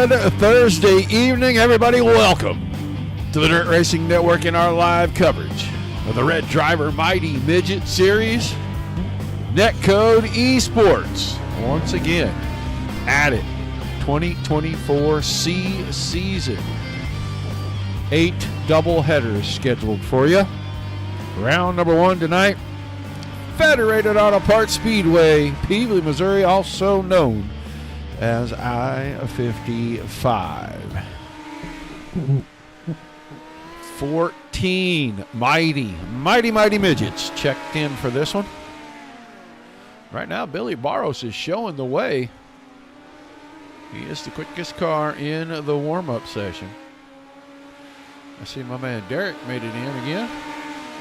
Good Thursday evening, everybody. Welcome to the Dirt Racing Network in our live coverage of the RedDriver Mighty Midget Series. Netcode Esports once again at it. 2024 C season. 8 double headers scheduled for you. Round number 1 tonight. Federated Auto Parts Speedway, Peebly, Missouri, also known as I-55. 14 mighty midgets checked in for this one. Right now, Billy Barros is showing the way. He is the quickest car in the warm-up session. I see my man Derek made it in again.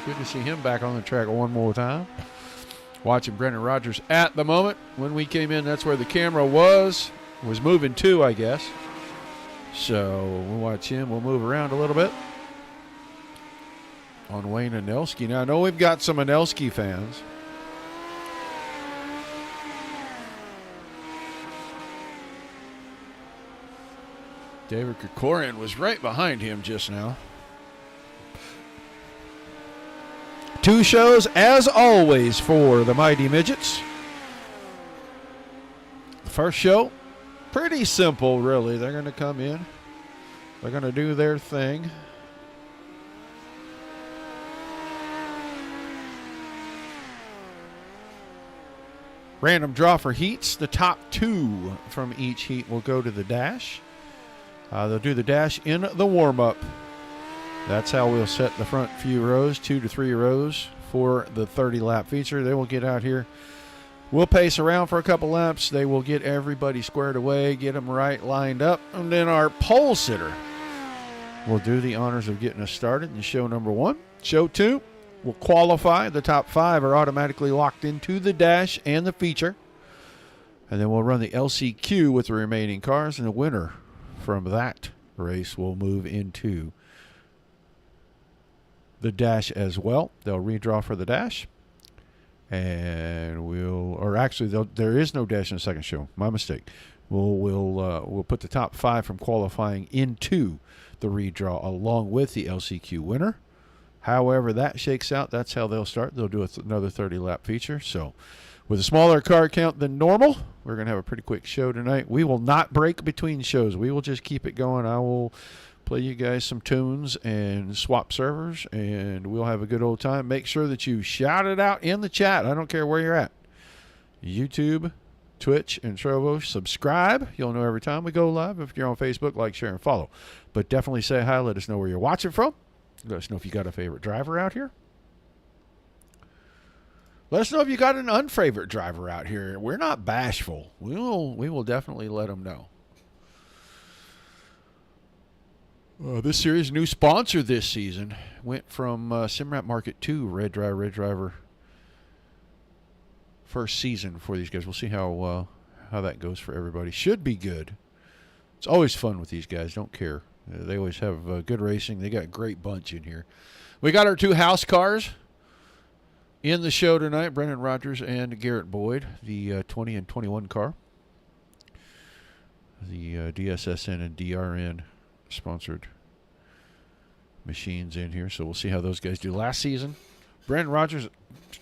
Good to see him back on the track one more time. Watching Brendan Rogers at the moment. When we came in, that's where the camera was moving to, I guess. So we'll watch him. We'll move around a little bit on Wayne Anelski. Now, I know we've got some Anelski fans. David Krikorian was right behind him just now. 2 shows, as always, for the Mighty Midgets. The first show, pretty simple, really. They're going to come in. They're going to do their thing. Random draw for heats. The top 2 from each heat will go to the dash. They'll do the dash in the warm-up. That's how we'll set the front few rows, 2 to 3 rows for the 30-lap feature. They will get out here. We'll pace around for a couple laps. They will get everybody squared away, get them right lined up, and then our pole sitter will do the honors of getting us started in show number 1. Show 2 will qualify. The top 5 are automatically locked into the dash and the feature. And then we'll run the LCQ with the remaining cars, and the winner from that race will move into the dash as well. They'll redraw for the dash, and there is no dash in the second show. My mistake. We'll put the top 5 from qualifying into the redraw along with the LCQ winner. However that shakes out, that's how they'll start. They'll do another 30-lap feature. So with a smaller car count than normal, we're going to have a pretty quick show tonight. We will not break between shows. We will just keep it going. I will play you guys some tunes and swap servers, and we'll have a good old time. Make sure that you shout it out in the chat. I don't care where you're at. YouTube, Twitch, and Trovo. Subscribe. You'll know every time we go live. If you're on Facebook, like, share, and follow. But definitely say hi. Let us know where you're watching from. Let us know if you got a favorite driver out here. Let us know if you got an unfavorite driver out here. We're not bashful. We will definitely let them know. This series, new sponsor this season, went from Simrat Market to RedDriver first season for these guys. We'll see how that goes for everybody. Should be good. It's always fun with these guys. Don't care. They always have good racing. They got a great bunch in here. We got our 2 house cars in the show tonight, Brendan Rogers and Garrett Boyd, the 20 and 21 car. The DSSN and DRN sponsored machines in here, so we'll see how those guys do. Last season, Brendan Rogers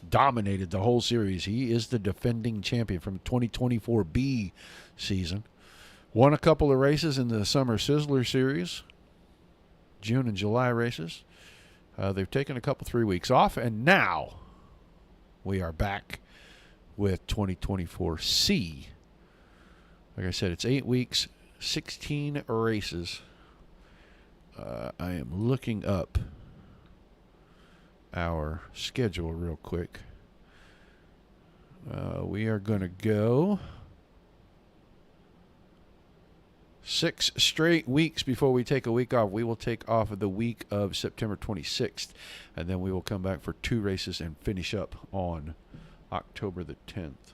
dominated the whole series. He is the defending champion from 2024 B season. Won a couple of races in the Summer Sizzler Series, June and July races. They've taken a couple 3 weeks off, and now we are back with 2024 C. Like I said, it's 8 weeks, 16 races. I am looking up our schedule real quick. We are going to go 6 straight weeks before we take a week off. We will take off of the week of September 26th, and then we will come back for 2 races and finish up on October the 10th.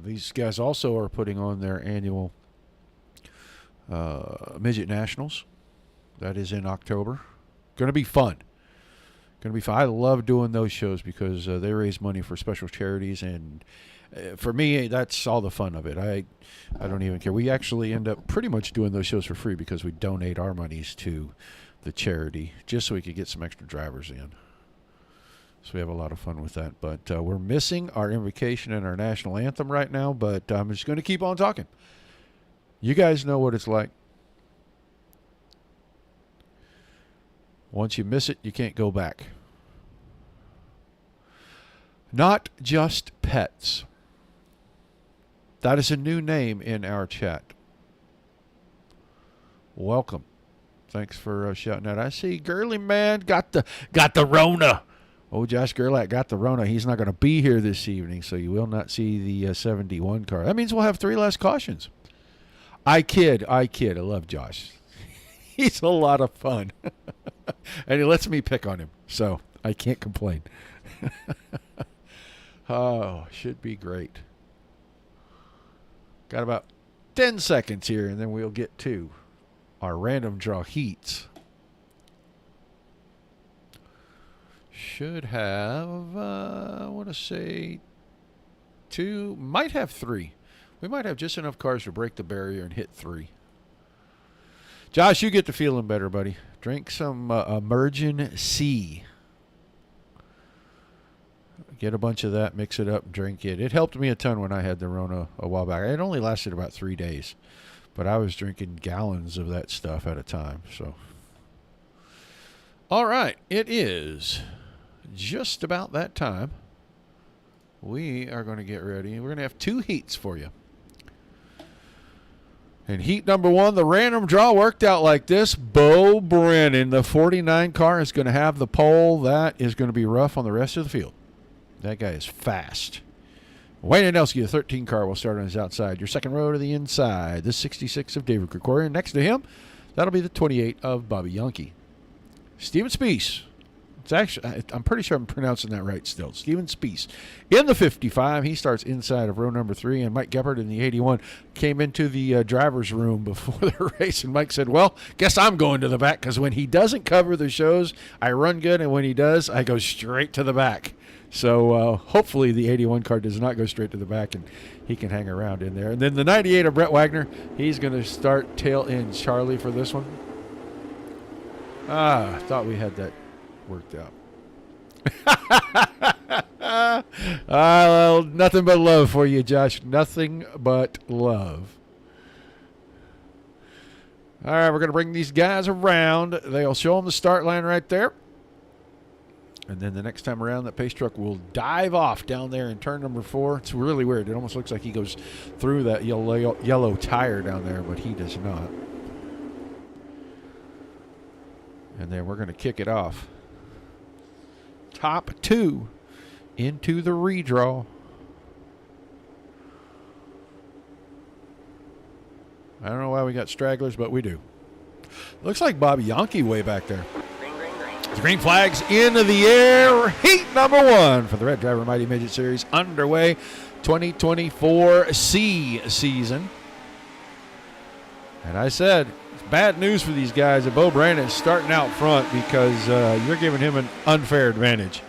These guys also are putting on their annual Midget Nationals. That is in October. Going to be fun. Going to be fun. I love doing those shows because they raise money for special charities, and for me, that's all the fun of it. I don't even care. We actually end up pretty much doing those shows for free because we donate our monies to the charity just so we could get some extra drivers in. So we have a lot of fun with that. But we're missing our invocation and our national anthem right now, but I'm just going to keep on talking. You guys know what it's like. Once you miss it, you can't go back. Not just pets. That is a new name in our chat. Welcome. Thanks for shouting out. I see Gurley Man got the Rona. Oh, Josh Gerlach got the Rona. He's not going to be here this evening, so you will not see the 71 car. That means we'll have 3 less cautions. I kid. I love Josh. He's a lot of fun. And he lets me pick on him, so I can't complain. Oh, should be great. Got about 10 seconds here, and then we'll get to our random draw heats. Should have, I want to say 2, might have 3. We might have just enough cars to break the barrier and hit 3. Josh, you get to feeling better, buddy. Drink some Emergen-C. Get a bunch of that, mix it up, and drink it. It helped me a ton when I had the Rona a while back. It only lasted about 3 days, but I was drinking gallons of that stuff at a time. So, all right, it is just about that time. We are going to get ready. We're going to have 2 heats for you. And heat number 1, the random draw worked out like this. Bo Brennan, the 49 car, is going to have the pole. That is going to be rough on the rest of the field. That guy is fast. Wayne Adelski, the 13 car, will start on his outside. Your second row to the inside. The 66 of David Krikorian. Next to him, that'll be the 28 of Bobby Yankee. Steven Spiess. It's actually, I'm pretty sure I'm pronouncing that right still. Steven Spiess. In the 55, he starts inside of row number 3, and Mike Geppert in the 81 came into the driver's room before the race, and Mike said, well, guess I'm going to the back, because when he doesn't cover the shows, I run good, and when he does, I go straight to the back. So hopefully the 81 car does not go straight to the back, and he can hang around in there. And then the 98 of Brett Wagner, he's going to start tail in Charlie for this one. I thought we had that worked out. Nothing but love for you, Josh. Nothing but love. All right, we're going to bring these guys around. They'll show them the start line right there. And then the next time around, that pace truck will dive off down there in turn number 4. It's really weird. It almost looks like he goes through that yellow tire down there, but he does not. And then we're going to kick it off. Top 2 into the redraw. I don't know why we got stragglers, but we do. Looks like Bobby Yankee way back there. The green flag's into the air. Heat number 1 for the RedDriver Mighty Midget Series underway. 2024 C season. And I said, it's bad news for these guys that Bo Brandon's starting out front because you're giving him an unfair advantage.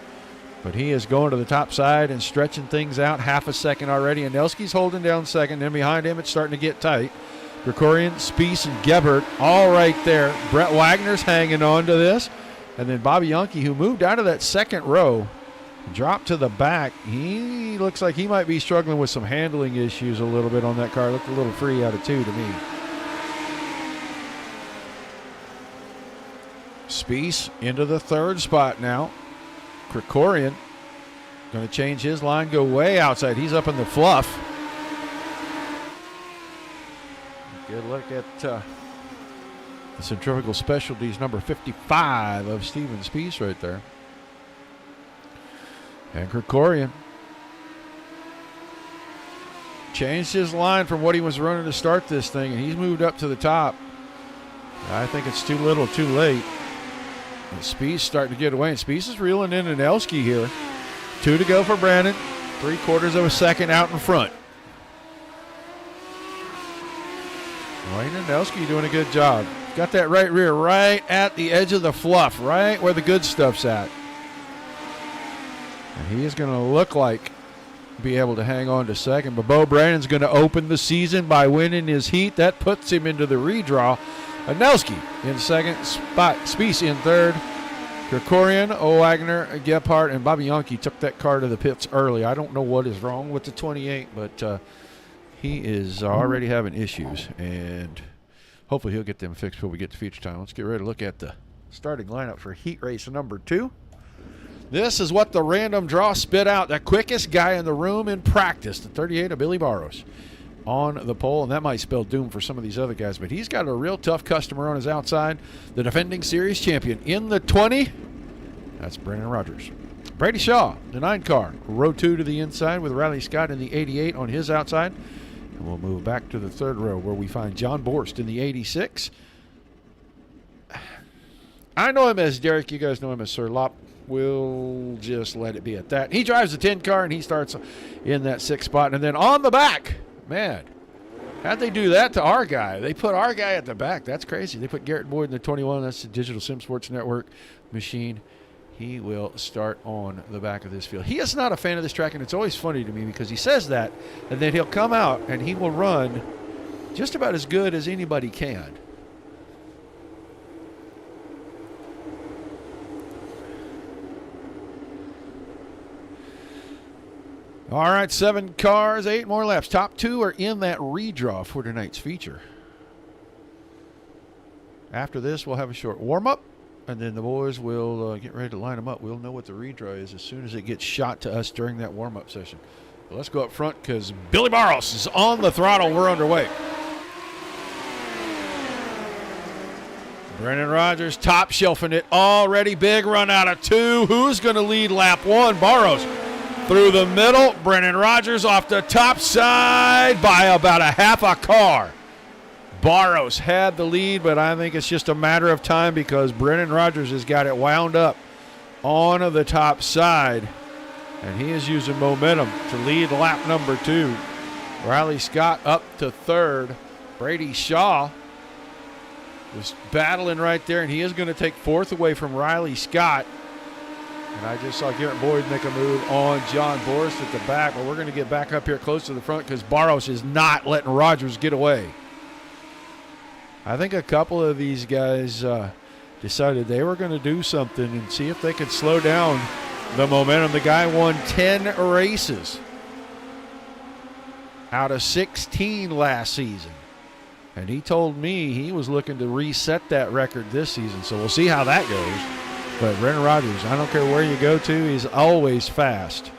But he is going to the top side and stretching things out half a second already. And Nelski's holding down second. Then behind him, it's starting to get tight. Krikorian, Spiess, and Geppert all right there. Brett Wagner's hanging on to this. And then Bobby Yankee, who moved out of that second row, dropped to the back. He looks like he might be struggling with some handling issues a little bit on that car. Looked a little free out of 2 to me. Spiess into the 3rd spot now. Krikorian going to change his line, go way outside. He's up in the fluff. Good look at the Centrifugal Specialties number 55 of Steven Spiess right there. And Krikorian changed his line from what he was running to start this thing, and he's moved up to the top. I think it's too little, too late. And Spiess starting to get away, and Spiess is reeling in an Elski here. 2 to go for Brandon. 3/4 of a second out in front. Wayne Adelski doing a good job. Got that right rear right at the edge of the fluff, right where the good stuff's at. And he is going to look like be able to hang on to second. But Bo Brandon's going to open the season by winning his heat. That puts him into the redraw. Anelski in second spot. Spies in third. Krikorian, Wagner, Gephardt, and Bobby Yankee took that car to the pits early. I don't know what is wrong with the 28, but he is already having issues, and hopefully he'll get them fixed before we get to feature time. Let's get ready to look at the starting lineup for heat race number 2. This is what the random draw spit out. The quickest guy in the room in practice, the 38 of Billy Barros, on the pole, and that might spell doom for some of these other guys, but he's got a real tough customer on his outside. The defending series champion in the 20, that's Brendan Rogers. Brady Shaw, the 9 car, row 2 to the inside with Riley Scott in the 88 on his outside. And we'll move back to the third row where we find John Borst in the 86. I know him as Derek. You guys know him as Sir Lop. We'll just let it be at that. He drives the 10 car, and he starts in that 6th spot. And then on the back, man, how'd they do that to our guy? They put our guy at the back. That's crazy. They put Garrett Boyd in the 21. That's the Digital Sim Sports Network machine. He will start on the back of this field. He is not a fan of this track, and it's always funny to me because he says that, and then he'll come out and he will run just about as good as anybody can. All right, 7 cars, 8 more laps. Top 2 are in that redraw for tonight's feature. After this, we'll have a short warm-up, and then the boys will get ready to line them up. We'll know what the redraw is as soon as it gets shot to us during that warm-up session. But let's go up front because Billy Barros is on the throttle. We're underway. Brendan Rogers top shelfing it already. Big run out of 2. Who's going to lead lap 1? Barros through the middle. Brendan Rogers off the top side by about a half a car. Barros had the lead, but I think it's just a matter of time because Brendan Rogers has got it wound up on the top side, and he is using momentum to lead lap number 2. Riley Scott up to 3rd. Brady Shaw was battling right there, and he is going to take 4th away from Riley Scott. And I just saw Garrett Boyd make a move on John Borst at the back, but we're going to get back up here close to the front because Barros is not letting Rogers get away. I think a couple of these guys decided they were going to do something and see if they could slow down the momentum. The guy won 10 races out of 16 last season. And he told me he was looking to reset that record this season. So we'll see how that goes. But Brendan Rogers, I don't care where you go to, he's always fast.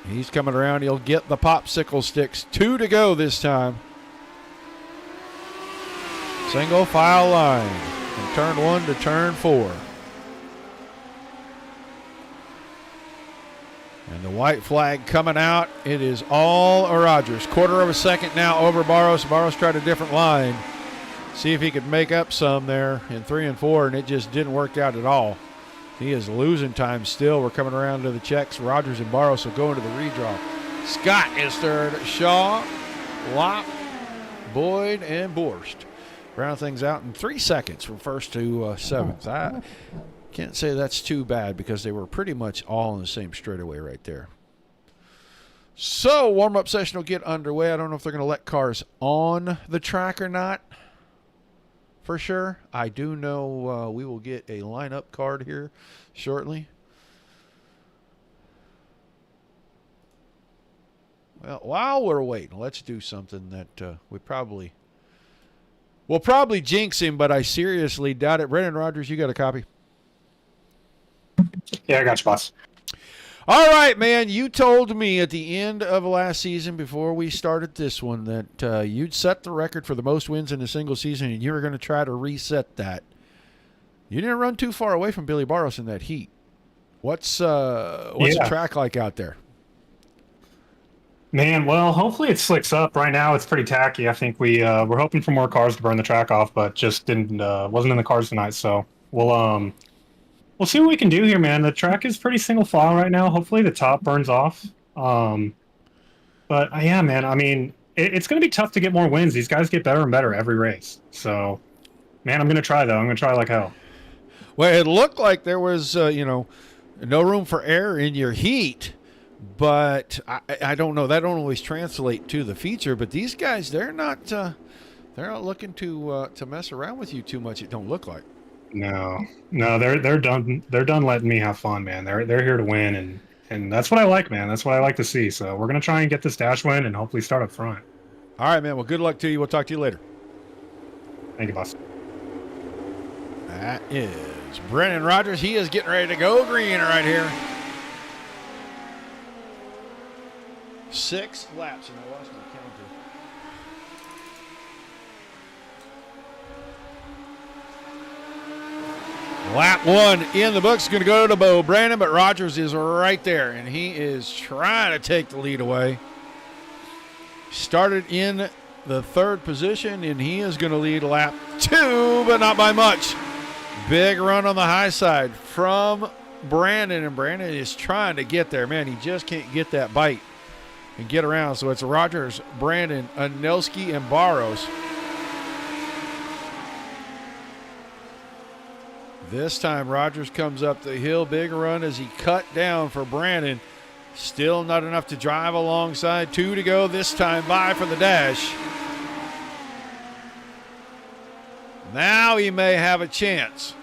He's coming around. He'll get the popsicle sticks. 2 to go this time. Single file line from turn 1 to turn 4. And the white flag coming out. It is all Rogers. Quarter of a second now over Barros. Barros tried a different line. See if he could make up some there in 3 and 4, and it just didn't work out at all. He is losing time still. We're coming around to the checks. Rogers and Barros will go into the redraw. Scott is 3rd. Shaw, Lop, Boyd, and Borst. Round things out in 3 seconds from 1st to 7th. I can't say that's too bad because they were pretty much all in the same straightaway right there. So warm-up session will get underway. I don't know if they're going to let cars on the track or not. For sure. I do know we will get a lineup card here shortly. Well, while we're waiting, let's do something that we'll probably jinx him, but I seriously doubt it. Brendan Rogers, you got a copy? Yeah, I got you, boss. All right, man. You told me at the end of last season, before we started this one, that you'd set the record for the most wins in a single season, and you were going to try to reset that. You didn't run too far away from Billy Barros in that heat. What's the track like out there? Man, well, hopefully it slicks up. Right now, it's pretty tacky. I think we're hoping for more cars to burn the track off, but just wasn't in the cars tonight. So we'll see what we can do here, man. The track is pretty single file right now. Hopefully the top burns off. But yeah, man, I mean, it's going to be tough to get more wins. These guys get better and better every race. So, man, I'm going to try, though. I'm going to try like hell. Well, it looked like there was, no room for error in your heat. But I don't know. That don't always translate to the feature. But these guys, they're not looking to mess around with you too much. It don't look like. No, they're done. They're done letting me have fun, man. They're here to win, and that's what I like, man. That's what I like to see. So we're gonna try and get this dash win and hopefully start up front. All right, man. Well, good luck to you. We'll talk to you later. Thank you, boss. That is Brennan Rogers. He is getting ready to go green right here. 6 laps, and I lost my counter. Lap 1 in the books, going to go to Bo Brandon, but Rogers is right there, and he is trying to take the lead away. Started in the 3rd position, and he is going to lead lap 2, but not by much. Big run on the high side from Brandon, and Brandon is trying to get there. Man, he just can't get that bite and get around. So it's Rogers, Brandon, Anelski, and Barros. This time Rogers comes up the hill. Big run as he cut down for Brandon. Still not enough to drive alongside. 2 to go this time by for the dash. Now he may have a chance.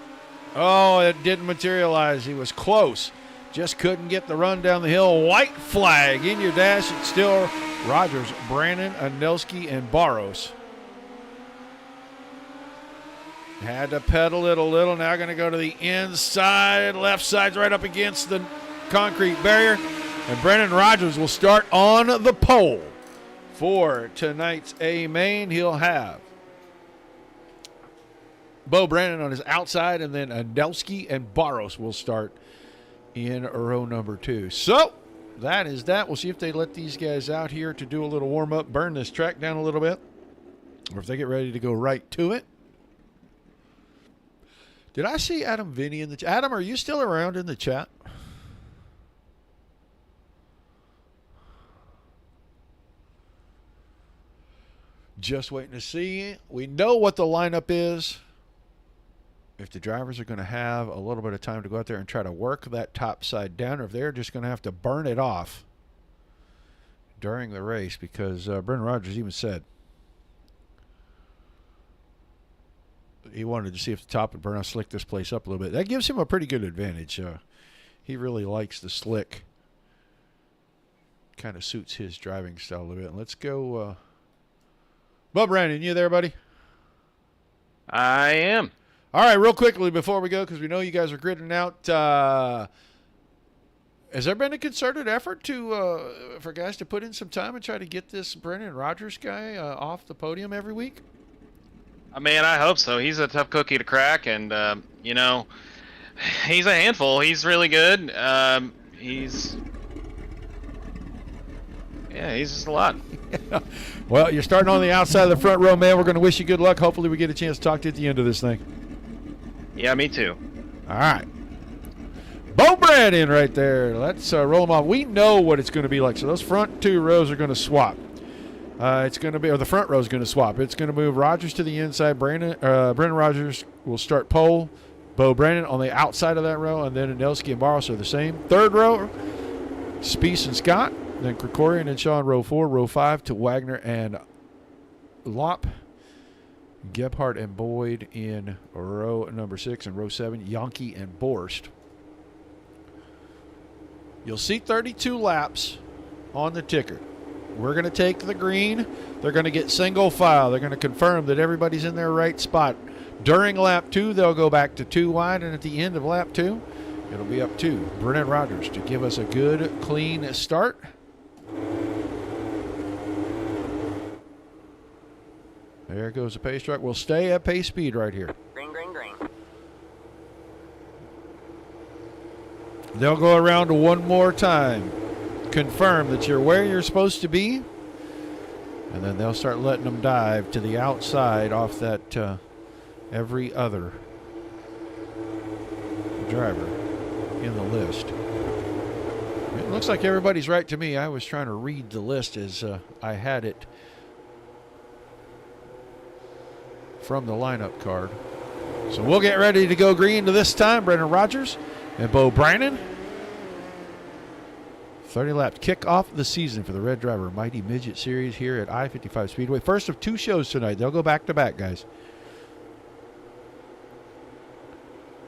Oh, it didn't materialize. He was close. Just couldn't get the run down the hill. White flag in your dash. It's still Rogers, Brandon, Anelski, and Barros. Had to pedal it a little. Now going to go to the inside. Left side's right up against the concrete barrier. And Brennan Rogers will start on the pole for tonight's A main. He'll have Bo Brandon on his outside, and then Anelski and Barros will start in row number 2. So that is that. We'll see if they let these guys out here to do a little warm-up, burn this track down a little bit, or if they get ready to go right to it. Did I see Adam Vinny in the chat? Adam, are you still around in the chat? Just waiting to see. We know what the lineup is. If the drivers are going to have a little bit of time to go out there and try to work that top side down, or if they're just going to have to burn it off during the race, because Brendan Rogers even said he wanted to see if the top would burn off, slick this place up a little bit. That gives him a pretty good advantage. He really likes the slick. Kind of suits his driving style a little bit. Let's go. Well, Brandon, you there, buddy? I am. All right, real quickly before we go, because we know you guys are gridding out. Has there been a concerted effort for guys to put in some time and try to get this Brendan Rogers guy off the podium every week? I mean, I hope so. He's a tough cookie to crack, and he's a handful. He's really good. He's just a lot. Well, you're starting on the outside of the front row, man. We're going to wish you good luck. Hopefully we get a chance to talk to you at the end of this thing. Yeah, me too. All right. Bo Brandon right there. Let's roll them off. We know what it's going to be like. So those front 2 rows are going to swap. It's going to be, or the front row is going to swap. It's going to move Rogers to the inside. Brendan Rogers will start pole. Bo Brandon on the outside of that row, and then Anelski and Barros are the same. 3rd row, Speece and Scott. Then Krikorian and Shaw in row 4. Row 5 to Wagner and Lopp. Gebhardt and Boyd in row number 6. And row 7, Yankee and Borst. You'll see 32 laps on the ticker. We're going to take the green. They're going to get single file. They're going to confirm that everybody's in their right spot. During lap 2, they'll go back to 2 wide. And at the end of lap 2, it'll be up to Brennan Rogers to give us a good, clean start. There goes the pace truck. We'll stay at pace speed right here. Green, green, green. They'll go around one more time. Confirm that you're where you're supposed to be. And then they'll start letting them dive to the outside off that every other driver in the list. It looks like everybody's right to me. I was trying to read the list as I had it from the lineup card. So we'll get ready to go green to this time. Brendan Rogers and Bo Brandon 30-lap kickoff of the season for the RedDriver Mighty Midget Series here at I-55 Speedway. First of 2 shows tonight. They'll go back-to-back, guys.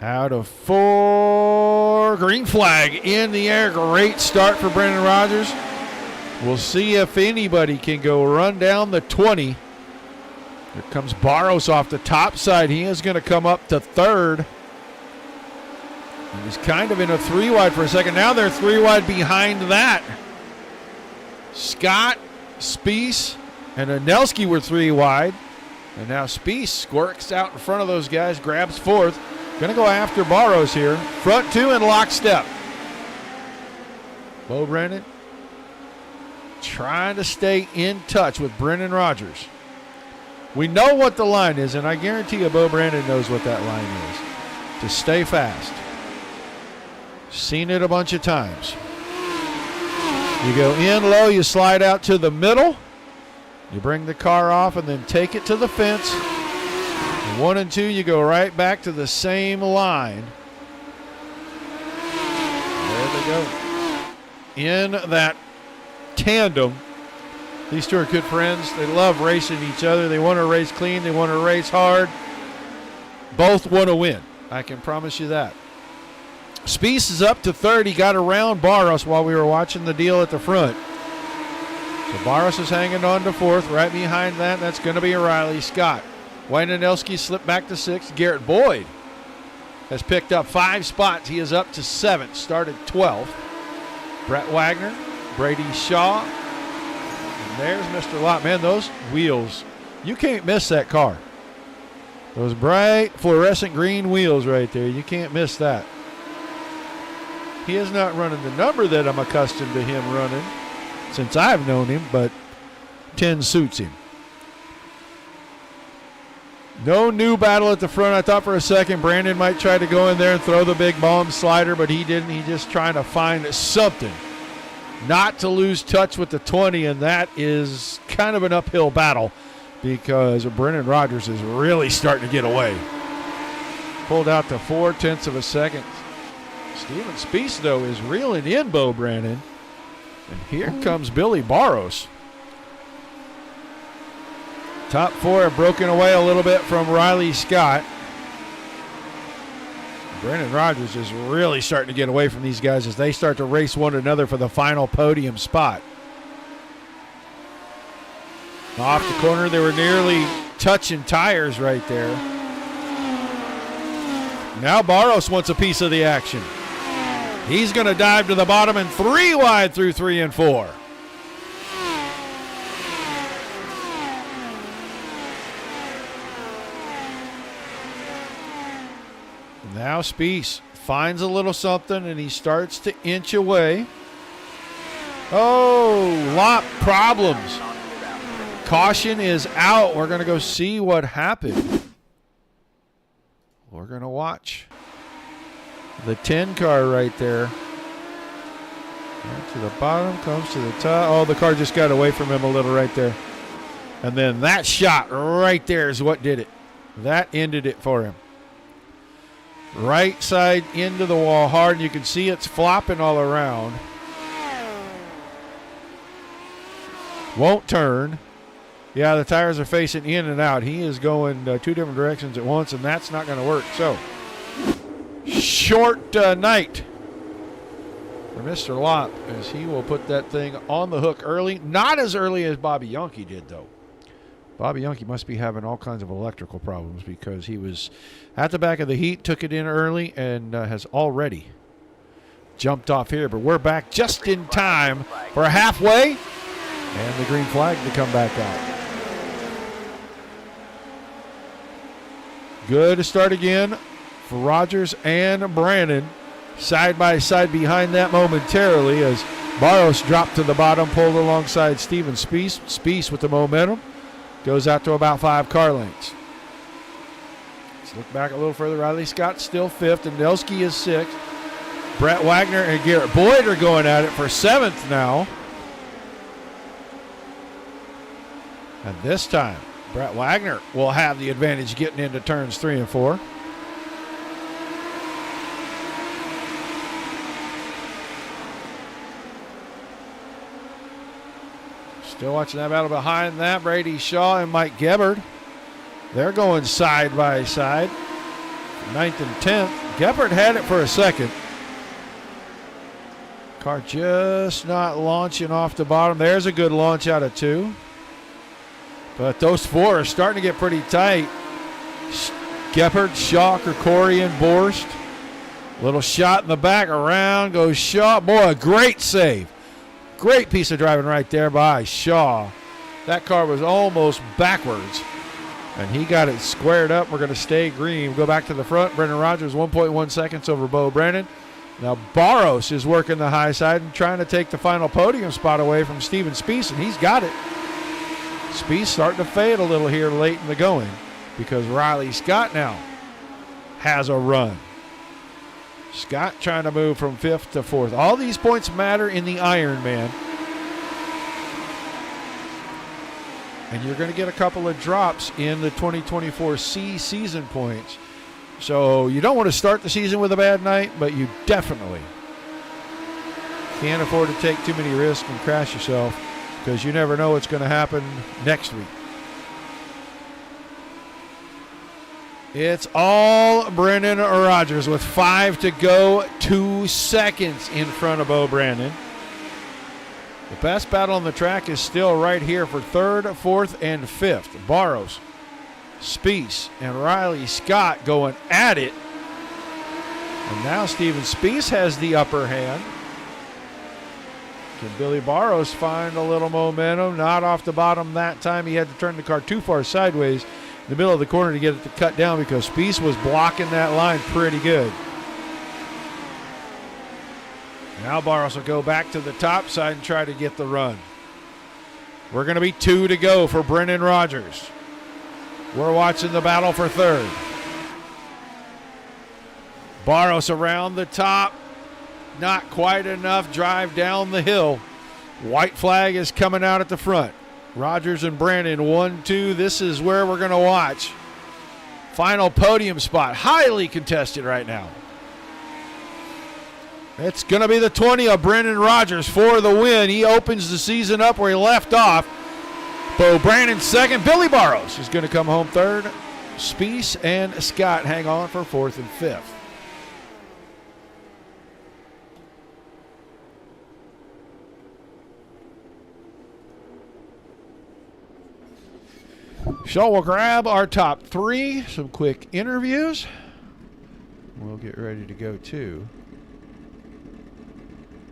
Out of 4. Green flag in the air. Great start for Brendan Rogers. We'll see if anybody can go run down the 20. Here comes Barros off the top side. He is going to come up to 3rd. He was kind of in a 3-wide for a second. Now they're 3-wide behind that. Scott, Spiess, and Anelski were 3-wide. And now Spiess squirts out in front of those guys, grabs 4th. Going to go after Barros here. Front 2 in lockstep. Bo Brennan trying to stay in touch with Brendan Rogers. We know what the line is, and I guarantee you Bo Brandon knows what that line is. To stay fast. Seen it a bunch of times. You go in low, you slide out to the middle. You bring the car off and then take it to the fence. And 1 and 2, you go right back to the same line. There they go. In that tandem. These two are good friends. They love racing each other. They want to race clean. They want to race hard. Both want to win. I can promise you that. Spiess is up to 3rd. He got around Barros while we were watching the deal at the front. So Barros is hanging on to 4th. Right behind that, that's going to be Riley Scott. Wayne Anelski slipped back to 6th. Garrett Boyd has picked up 5 spots. He is up to 7th. Started 12th. Brett Wagner, Brady Shaw. And there's Mr. Lott. Man, those wheels, you can't miss that car. Those bright fluorescent green wheels right there, you can't miss that. He is not running the number that I'm accustomed to him running since I've known him, but 10 suits him. No new battle at the front. I thought for a second Brandon might try to go in there and throw the big bomb slider, but he didn't. He's just trying to find something not to lose touch with the 20, and that is kind of an uphill battle because Brendan Rogers is really starting to get away. Pulled out to 4/10 of a second. Steven Spiess, though, is reeling in Bo Brandon. And here comes Billy Barros. Top 4 have broken away a little bit from Riley Scott. Brendan Rogers is really starting to get away from these guys as they start to race one another for the final podium spot. Off the corner, they were nearly touching tires right there. Now Barros wants a piece of the action. He's going to dive to the bottom and 3-wide through 3 and 4. Now Spiess finds a little something and he starts to inch away. Oh, Lott problems. Caution is out. We're going to go see what happened. We're going to watch. The 10 car right there. Right to the bottom, comes to the top. Oh, the car just got away from him a little right there. And then that shot right there is what did it. That ended it for him. Right side into the wall hard. You can see it's flopping all around. Won't turn. Yeah, the tires are facing in and out. He is going 2 different directions at once, and that's not going to work. So, short night for Mr. Lott as he will put that thing on the hook early. Not as early as Bobby Yonke did, though. Bobby Yonke must be having all kinds of electrical problems because he was at the back of the heat, took it in early, and has already jumped off here. But we're back just in time for a halfway and the green flag to come back out. Good to start again for Rogers and Brandon. Side by side behind that momentarily as Barros dropped to the bottom, pulled alongside Steven Spiess. Spiess with the momentum. Goes out to about 5 car lengths. Let's look back a little further. Riley Scott still 5th, and Anelski is 6th. Brett Wagner and Garrett Boyd are going at it for 7th now. And this time, Brett Wagner will have the advantage getting into turns 3 and 4. Still watching that battle behind that. Brady Shaw and Mike Gebhard. They're going side by side. 9th and 10th. Gebhard had it for a second. Car just not launching off the bottom. There's a good launch out of 2. But those 4 are starting to get pretty tight. Gebhard, Shaw, Krikorian, Borst. Little shot in the back. Around goes Shaw. Boy, a great save. Great piece of driving right there by Shaw. That car was almost backwards. And he got it squared up. We're going to stay green. Go back to the front. Brendan Rogers, 1.1 seconds over Bo Brandon. Now Barros is working the high side and trying to take the final podium spot away from Steven Spiess, and he's got it. Spiess starting to fade a little here late in the going because Riley Scott now has a run. Scott trying to move from 5th to 4th. All these points matter in the Ironman. And you're going to get a couple of drops in the 2024 C season points. So you don't want to start the season with a bad night, but you definitely can't afford to take too many risks and crash yourself because you never know what's going to happen next week. It's all Brendan Rogers with 5 to go, 2 seconds in front of Bo Brandon. The best battle on the track is still right here for 3rd, 4th, and 5th. Barros, Spiess, and Riley Scott going at it. And now Steven Spiess has the upper hand. Can Billy Barros find a little momentum? Not off the bottom that time. He had to turn the car too far sideways in the middle of the corner to get it to cut down because Spiess was blocking that line pretty good. Now Barros will go back to the top side and try to get the run. We're going to be 2 to go for Brendan Rogers. We're watching the battle for 3rd. Barros around the top. Not quite enough. Drive down the hill. White flag is coming out at the front. Rogers and Brandon 1-2. This is where we're going to watch. Final podium spot. Highly contested right now. It's going to be the 20 of Brendan Rogers for the win. He opens the season up where he left off. Bo Brandon 2nd. Billy Barros is going to come home 3rd. Spiess and Scott hang on for 4th and 5th. So we'll grab our top 3, some quick interviews. We'll get ready to go to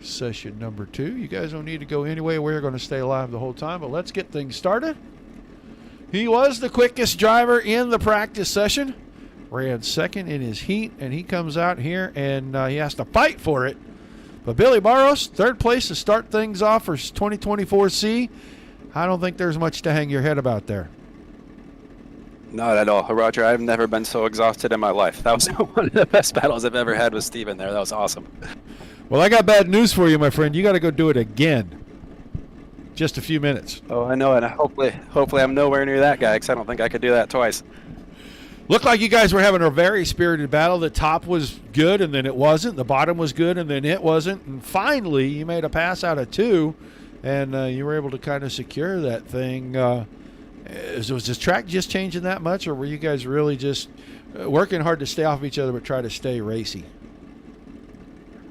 session number 2. You guys don't need to go anyway. We're going to stay live the whole time, but let's get things started. He was the quickest driver in the practice session. Ran 2nd in his heat, and he comes out here and he has to fight for it. But Billy Barros, 3rd place to start things off for 2024 C. I don't think there's much to hang your head about there. Not at all. Roger, I've never been so exhausted in my life. That was one of the best battles I've ever had with Steven there. That was awesome. Well, I got bad news for you, my friend. You got to go do it again. Just a few minutes. Oh, I know, and hopefully I'm nowhere near that guy because I don't think I could do that twice. Looked like you guys were having a very spirited battle. The top was good, and then it wasn't. The bottom was good, and then it wasn't. And finally, you made a pass out of 2, and you were able to kind of secure that thing. Was this track just changing that much, or were you guys really just working hard to stay off of each other but try to stay racy?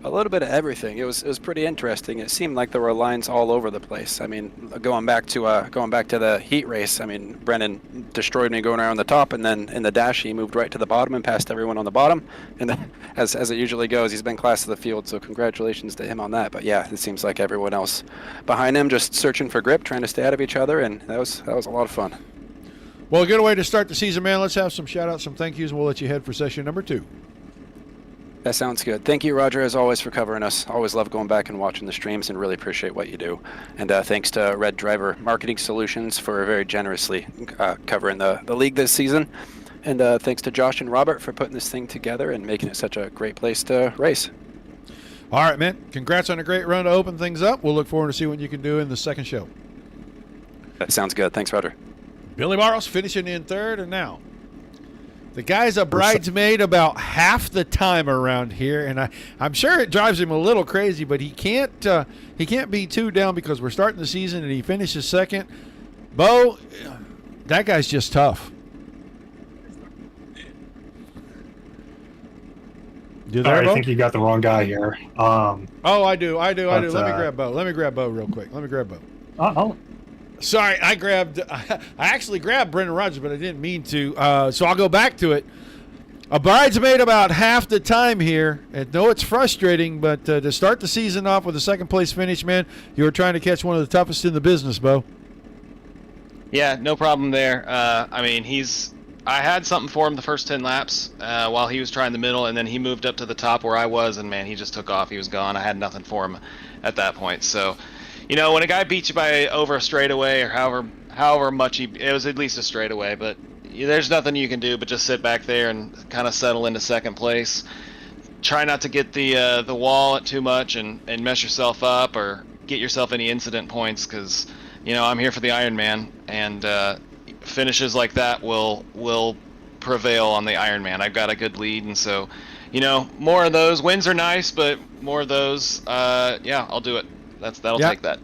A little bit of everything. It was pretty interesting. It seemed like there were lines all over the place. I mean, going back to the heat race. I mean, Brendan destroyed me going around the top, and then in the dash he moved right to the bottom and passed everyone on the bottom. And as it usually goes, he's been class of the field. So congratulations to him on that. But yeah, it seems like everyone else behind him just searching for grip, trying to stay out of each other, and that was a lot of fun. Well, a good way to start the season, man. Let's have some shout outs, some thank yous, and we'll let you head for session number 2. That sounds good. Thank you, Roger, as always, for covering us. Always love going back and watching the streams and really appreciate what you do. And thanks to RedDriver Marketing Solutions for very generously covering the league this season. And thanks to Josh and Robert for putting this thing together and making it such a great place to race. All right, man. Congrats on a great run to open things up. We'll look forward to see what you can do in the second show. That sounds good. Thanks, Roger. Billy Barros finishing in 3rd, and now The guy's a bridesmaid about half the time around here, and I'm sure it drives him a little crazy, but he can't be too down because we're starting the season and he finishes second. Bo, that guy's just tough. You there, Sorry, Bo? I think you got the wrong guy here. Oh, I do. Let me But, grab Bo real quick. Let me grab Bo. Oh, Sorry, I actually grabbed Brendan Rodgers, but I didn't mean to. So I'll go back to it. A bridesmaid about half the time here. And no, it's frustrating, but to start the season off with a second place finish, man, you were trying to catch one of the toughest in the business, Bo. Yeah, no problem there. I mean, I had something for him the first 10 laps while he was trying the middle, and then he moved up to the top where I was, and man, he just took off. He was gone. I had nothing for him at that point. So, you know, when a guy beats you by over a straightaway or however much it was at least a straightaway, but there's nothing you can do but just sit back there and kind of settle into second place. Try not to get the wall too much and mess yourself up or get yourself any incident points because, you know, I'm here for the Ironman, and finishes like that will prevail on the Ironman. I've got a good lead, and so, you know, more of those. Wins are nice, but more of those, yeah, I'll do it. That'll take that.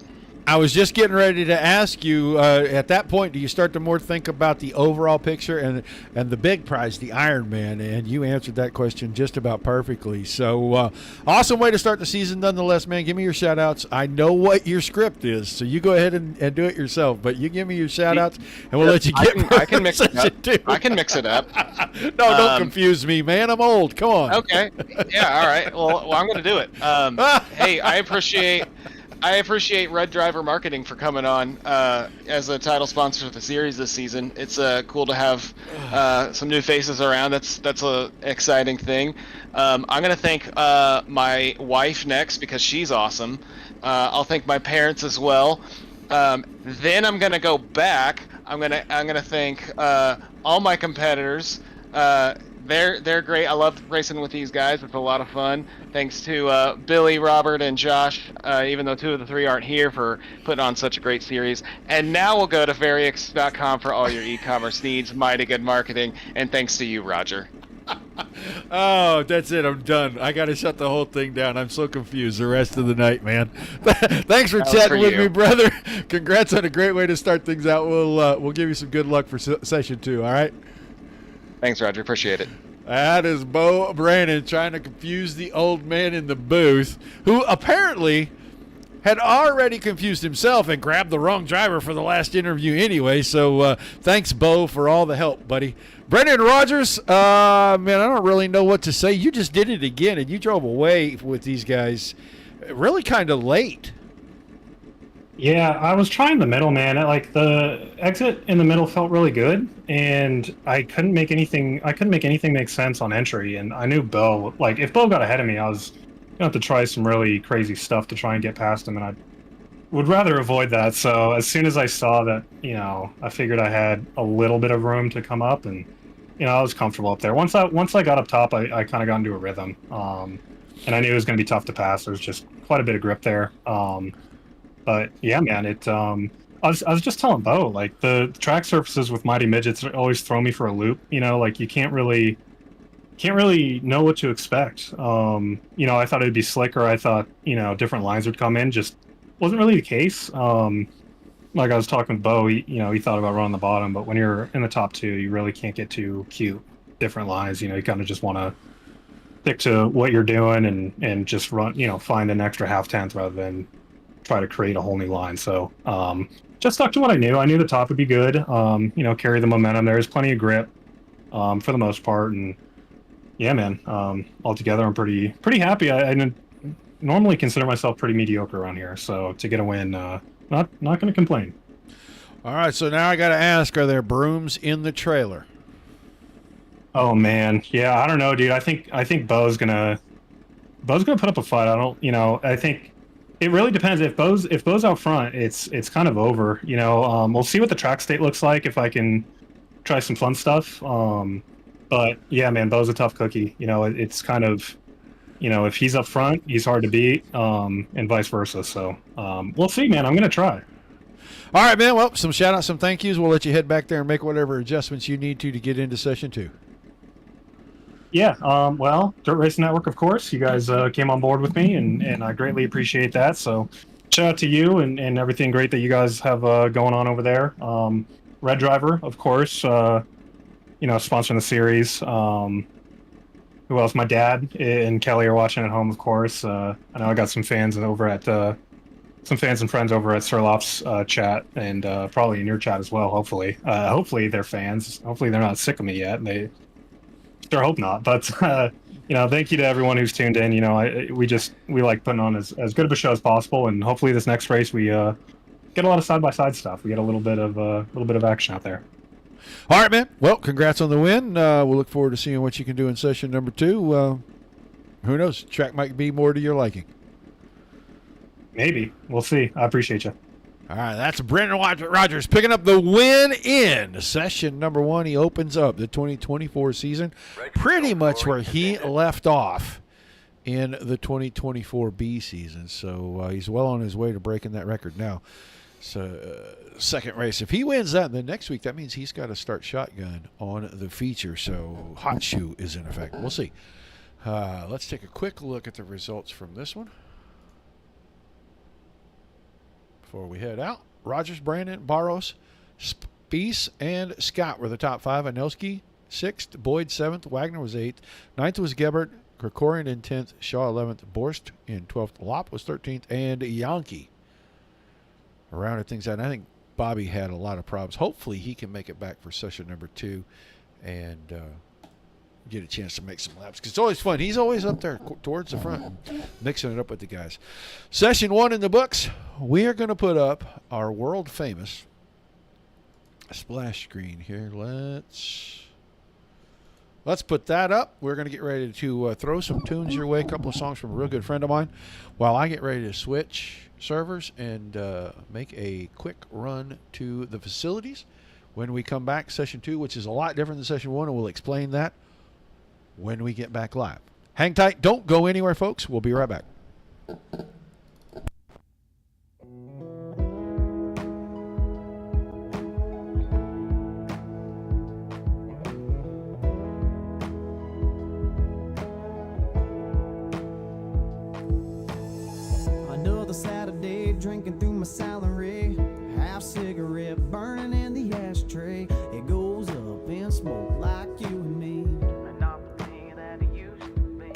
I was just getting ready to ask you, at that point, do you start to more think about the overall picture and the big prize, the Ironman? And you answered that question just about perfectly. So awesome way to start the season nonetheless, man. Give me your shout-outs. I know what your script is, so you go ahead and do it yourself. But you give me your shout-outs, and we'll let you get I can mix it up. too. I can mix it up. No, don't confuse me, man. I'm old. Come on. Okay. Yeah, all right. Well, I'm going to do it. Hey, I appreciate RedDriver Marketing for coming on as a title sponsor of the series this season. It's cool to have some new faces around. That's a exciting thing. I'm gonna thank my wife next because she's awesome. I'll thank my parents as well. Then I'm gonna go back. I'm gonna thank all my competitors. They're great. I love racing with these guys. It's a lot of fun. Thanks to Billy, Robert, and Josh, even though 2 of the 3 aren't here, for putting on such a great series. And now we'll go to Variix.com for all your e-commerce needs. Mighty good marketing. And thanks to you, Roger. Oh, that's it. I'm done. I got to shut the whole thing down. I'm so confused the rest of the night, man. Thanks for chatting with me, brother. Congrats on a great way to start things out. We'll give you some good luck for session 2, all right? Thanks, Roger. Appreciate it. That is Bo Brandon trying to confuse the old man in the booth, who apparently had already confused himself and grabbed the wrong driver for the last interview anyway. So thanks, Bo, for all the help, buddy. Brendan Rodgers, man, I don't really know what to say. You just did it again, and you drove away with these guys really kind of late. Yeah, I was trying the middle, man. Like the exit in the middle felt really good, and I couldn't make anything make sense on entry. And I knew Bo, like if Bo got ahead of me, I was gonna have to try some really crazy stuff to try and get past him, and I would rather avoid that. So as soon as I saw that, you know, I figured I had a little bit of room to come up, and you know, I was comfortable up there. Once I got up top, I kind of got into a rhythm, and I knew it was gonna be tough to pass. There was just quite a bit of grip there. But yeah, man, I was just telling Bo, like the track surfaces with Mighty Midgets always throw me for a loop. You know, like you can't really know what to expect. You know, I thought it'd be slicker. I thought, you know, different lines would come in. Just wasn't really the case. Like I was talking with Bo, he thought about running the bottom, but when you're in the top 2, you really can't get too cute. Different lines, you know, you kind of just want to stick to what you're doing and just run, you know, find an extra half tenth rather than try to create a whole new line. So just stuck to what I knew. I knew the top would be good. You know, carry the momentum. There's plenty of grip for the most part. And yeah, man, altogether, I'm pretty happy. I normally consider myself pretty mediocre around here. So to get a win, not going to complain. All right, so now I got to ask, are there brooms in the trailer? Oh man, yeah, I don't know, dude. I think Bo's gonna put up a fight. I think it really depends. If Bo's out front, it's kind of over. You know, we'll see what the track state looks like if I can try some fun stuff. But yeah, man, Bo's a tough cookie. You know, it's kind of, you know, if he's up front, he's hard to beat, and vice versa. So we'll see, man. I'm gonna try. All right, man. Well, some shout outs, some thank yous. We'll let you head back there and make whatever adjustments you need to get into session 2. Yeah, well, Dirt Racing Network, of course. You guys came on board with me, and I greatly appreciate that. So, shout out to you and everything great that you guys have going on over there. RedDriver, of course, sponsoring the series. Who else? My dad and Kelly are watching at home, of course. I know I got some fans over at some fans and friends over at Sirloff's chat, and probably in your chat as well. Hopefully they're fans. Hopefully they're not sick of me yet. They sure hope not. But thank you to everyone who's tuned in. We like putting on as good of a show as possible, and hopefully this next race we get a lot of side by side stuff. We get a little bit of action out there. All right, man. Well, congrats on the win. We'll look forward to seeing what you can do in session number 2. Who knows? Track might be more to your liking. Maybe. We'll see. I appreciate you. All right, that's Brendan Rogers picking up the win in session number 1. He opens up the 2024 season pretty much where he left off in the 2024 B season. So he's well on his way to breaking that record now. So second race, if he wins that, then next week that means he's got to start shotgun on the feature. So hot shoe is in effect. We'll see. Let's take a quick look at the results from this one before we head out. Rogers, Brandon, Barros, Spies, and Scott were the top 5. Anelski 6th, Boyd 7th, Wagner was 8th, 9th was Gebert, Krikorian in 10th, Shaw 11th, Borst in 12th, Lopp was 13th, and Yankee rounded things out. And I think Bobby had a lot of problems. Hopefully he can make it back for session number 2 and get a chance to make some laps, because it's always fun. He's always up there towards the front, mixing it up with the guys. Session 1 in the books. We are going to put up our world famous splash screen here. Let's put that up. We're going to get ready to throw some tunes your way, a couple of songs from a real good friend of mine, while I get ready to switch servers and make a quick run to the facilities. When we come back, session 2, which is a lot different than session 1, and we'll explain that when we get back live. Hang tight. Don't go anywhere, folks. We'll be right back. Another Saturday, drinking through my salary, half cigarette burning in the ashtray. It goes up in smoke like you and me, and not the thing that it used to be.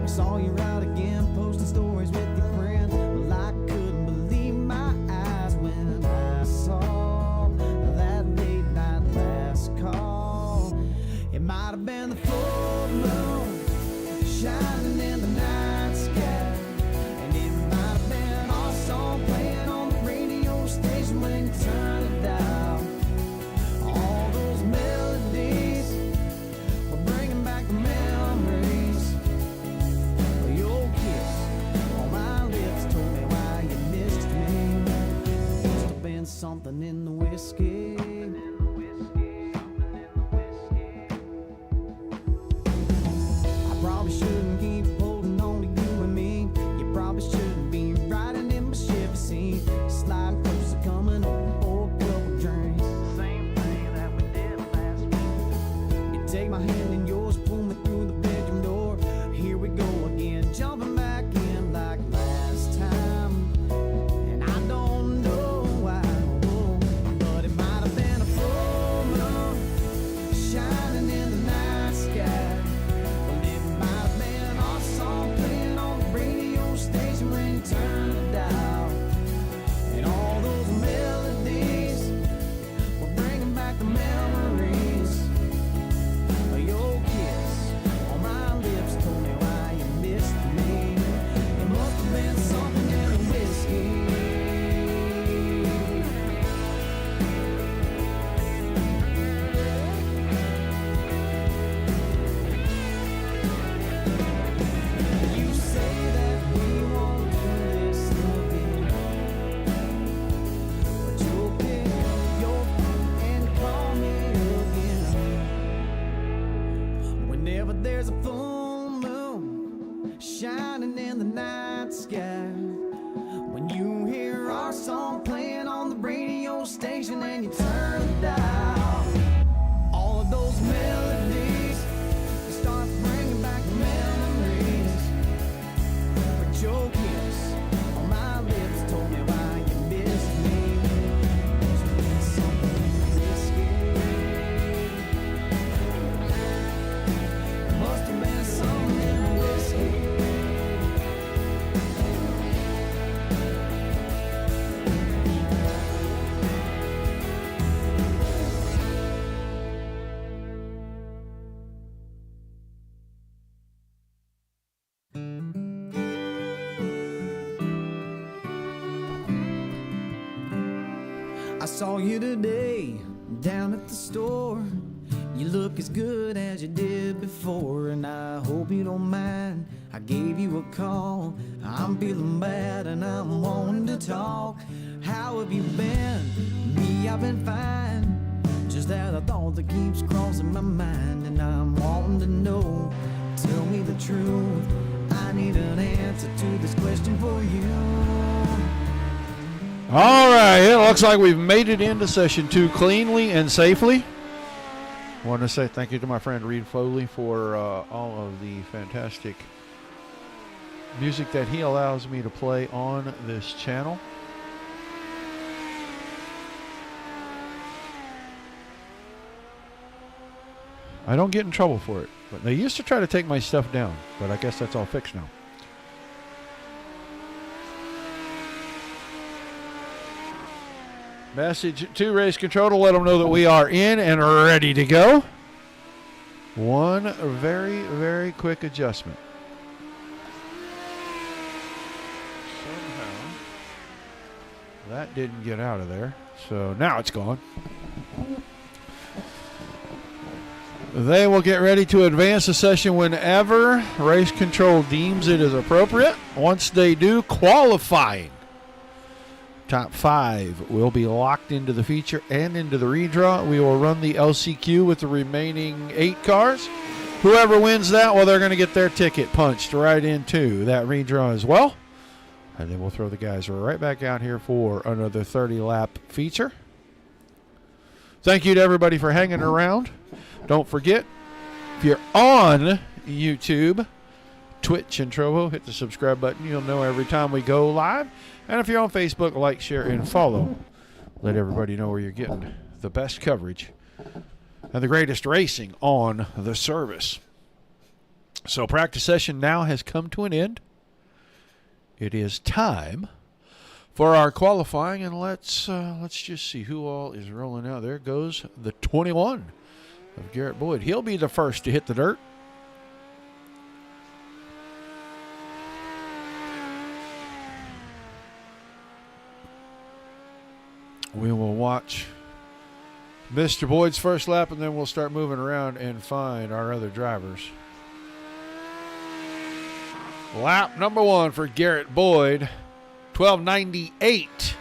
I saw you out again, posting stories with your friend. Well, I couldn't believe my eyes when I saw that late night last call. It might have been the full moon shining in the night sky. When you turn it down, all those melodies were bringing back the memories. Your kiss on my lips told me why you missed me. Must have been something in the whiskey. I probably shouldn't keep holding on to you and me. You probably shouldn't be riding in my Chevy seat, sliding closer, coming over for a couple drinks. Same thing that we did last week. You take my hand in yours, pull me through the bedroom door. Here we go again, jumping back in like last time. And I don't know why, but it might have been a full moon shining in the night sky. Well, it might have been our song playing on the radio station when you turn it down. And all those melodies were bringing back the memories. Your kiss on my lips told me why you missed me. It must have been something in the whiskey. You say that we won't do this again, but you'll pick up your phone and call me again. Whenever there's a full moon shining in the night sky, when you hear our song playing on the radio station and you turn it down, all of those melodies start saw you today down at the store. You look as good as you did before, and I hope you don't mind. I gave you a call. I'm feeling bad and I'm wanting to talk. How have you been? Me, I've been fine. Just that a thought that keeps crossing my mind, and I'm wanting to know. Tell me the truth. I need an answer to this question for you. All right, it looks like we've made it into session 2 cleanly and safely. I want to say thank you to my friend Reed Foley for all of the fantastic music that he allows me to play on this channel. I don't get in trouble for it, but they used to try to take my stuff down, but I guess that's all fixed now. Message to race control to let them know that we are in and ready to go. One very, very quick adjustment. Somehow that didn't get out of there, so now it's gone. They will get ready to advance the session whenever race control deems it is appropriate. Once they do, qualifying. Top 5 will be locked into the feature and into the redraw. We will run the LCQ with the remaining 8 cars. Whoever wins that, well, they're going to get their ticket punched right into that redraw as well. And then we'll throw the guys right back out here for another 30-lap feature. Thank you to everybody for hanging around. Don't forget, if you're on YouTube, Twitch, and Trovo, hit the subscribe button. You'll know every time we go live. And if you're on Facebook, like, share, and follow. Let everybody know where you're getting the best coverage and the greatest racing on the service. So practice session now has come to an end. It is time for our qualifying, and let's just see who all is rolling out. There goes the 21 of Garrett Boyd. He'll be the first to hit the dirt. We will watch Mr. Boyd's first lap, and then we'll start moving around and find our other drivers. Lap number 1 for Garrett Boyd, 12:98.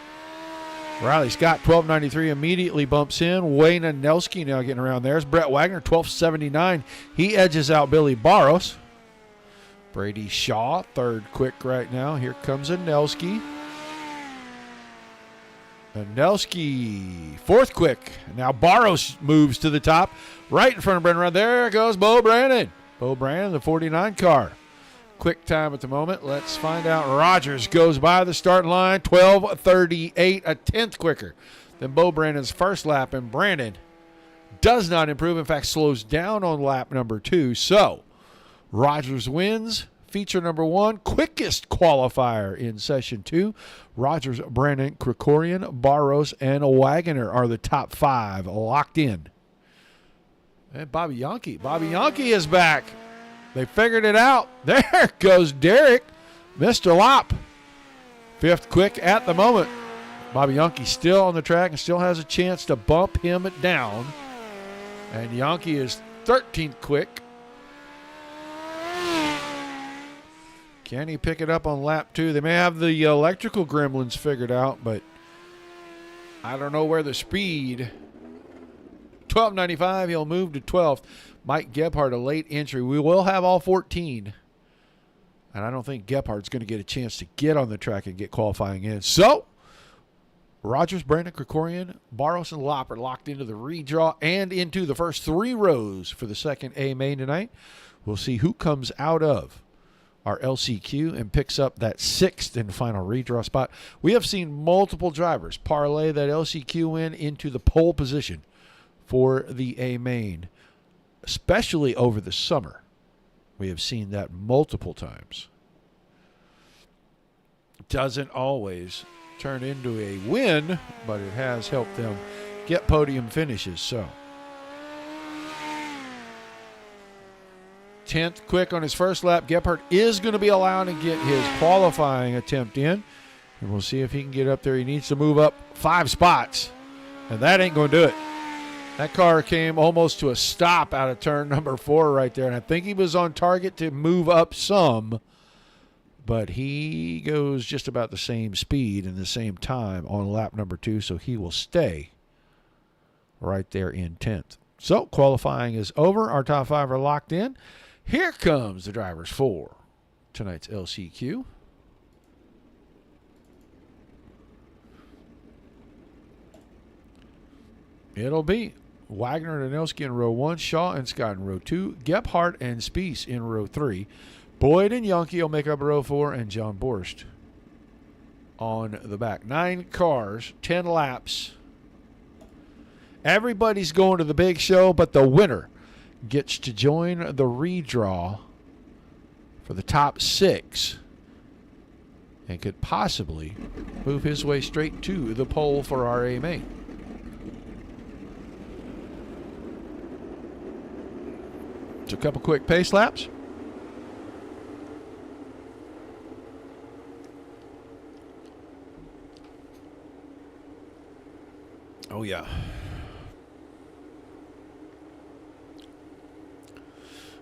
Riley Scott, 12:93, immediately bumps in. Wayne Anelski now getting around there. There's Brett Wagner, 12:79. He edges out Billy Barros. Brady Shaw, third quick right now. Here comes Anelski. Anelski, fourth quick. Now Barros moves to the top, right in front of Brendan Rudd. There goes Bo Brandon. Bo Brandon, the 49 car. Quick time at the moment. Let's find out. Rogers goes by the start line, 12:38, a tenth quicker than Bo Brandon's first lap. And Brandon does not improve. In fact, slows down on lap number 2. So Rogers wins. Feature number 1, quickest qualifier in session 2. Rogers, Brandon, Krikorian, Barros, and Wagner are the top 5 locked in. And Bobby Yankee is back. They figured it out. There goes Derek, Mr. Lop. 5th quick at the moment. Bobby Yankee still on the track and still has a chance to bump him down. And Yankee is 13th quick. Can he pick it up on lap 2? They may have the electrical gremlins figured out, but I don't know where the speed. 12:95, he'll move to 12th. Mike Gebhardt, a late entry. We will have all 14. And I don't think Gephardt's going to get a chance to get on the track and get qualifying in. So, Rogers, Brandon, Krikorian, Barros, and Lop are locked into the redraw and into the first 3 rows for the second A main tonight. We'll see who comes out of our LCQ and picks up that 6th and final redraw spot. We have seen multiple drivers parlay that LCQ win into the pole position for the A main, especially over the summer. We have seen that multiple times. Doesn't always turn into a win, but it has helped them get podium finishes. So 10th quick on his first lap. Gebhardt is going to be allowed to get his qualifying attempt in, and we'll see if he can get up there. He needs to move up 5 spots And that ain't going to do it. That car came almost to a stop out of turn number 4 right there. And I think he was on target to move up some. But he goes just about the same speed and the same time on lap number 2. So he will stay right there in 10th. So qualifying is over. Our top 5 are locked in. Here comes the drivers for tonight's LCQ. It'll be Wagner and Anelski in row 1, Shaw and Scott in row 2, Gephardt and Spies in row 3, Boyd and Yankee will make up row 4, and John Borst on the back. 9 cars, 10 laps. Everybody's going to the big show, but the winner gets to join the redraw for the top 6 and could possibly move his way straight to the pole for our A main. So a couple quick pace laps. Oh, yeah.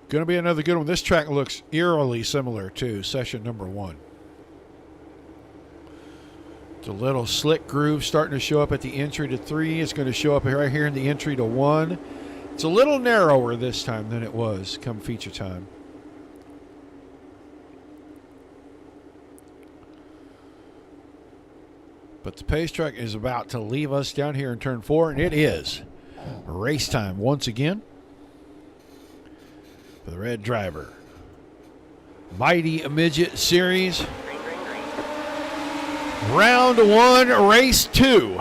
Going to be another good one. This track looks eerily similar to session number 1. It's a little slick groove starting to show up at the entry to 3. It's going to show up right here in the entry to 1. It's a little narrower this time than it was come feature time. But the pace track is about to leave us down here in turn 4, and it is race time once again for the RedDriver Mighty Midget Series. Round 1, race 2.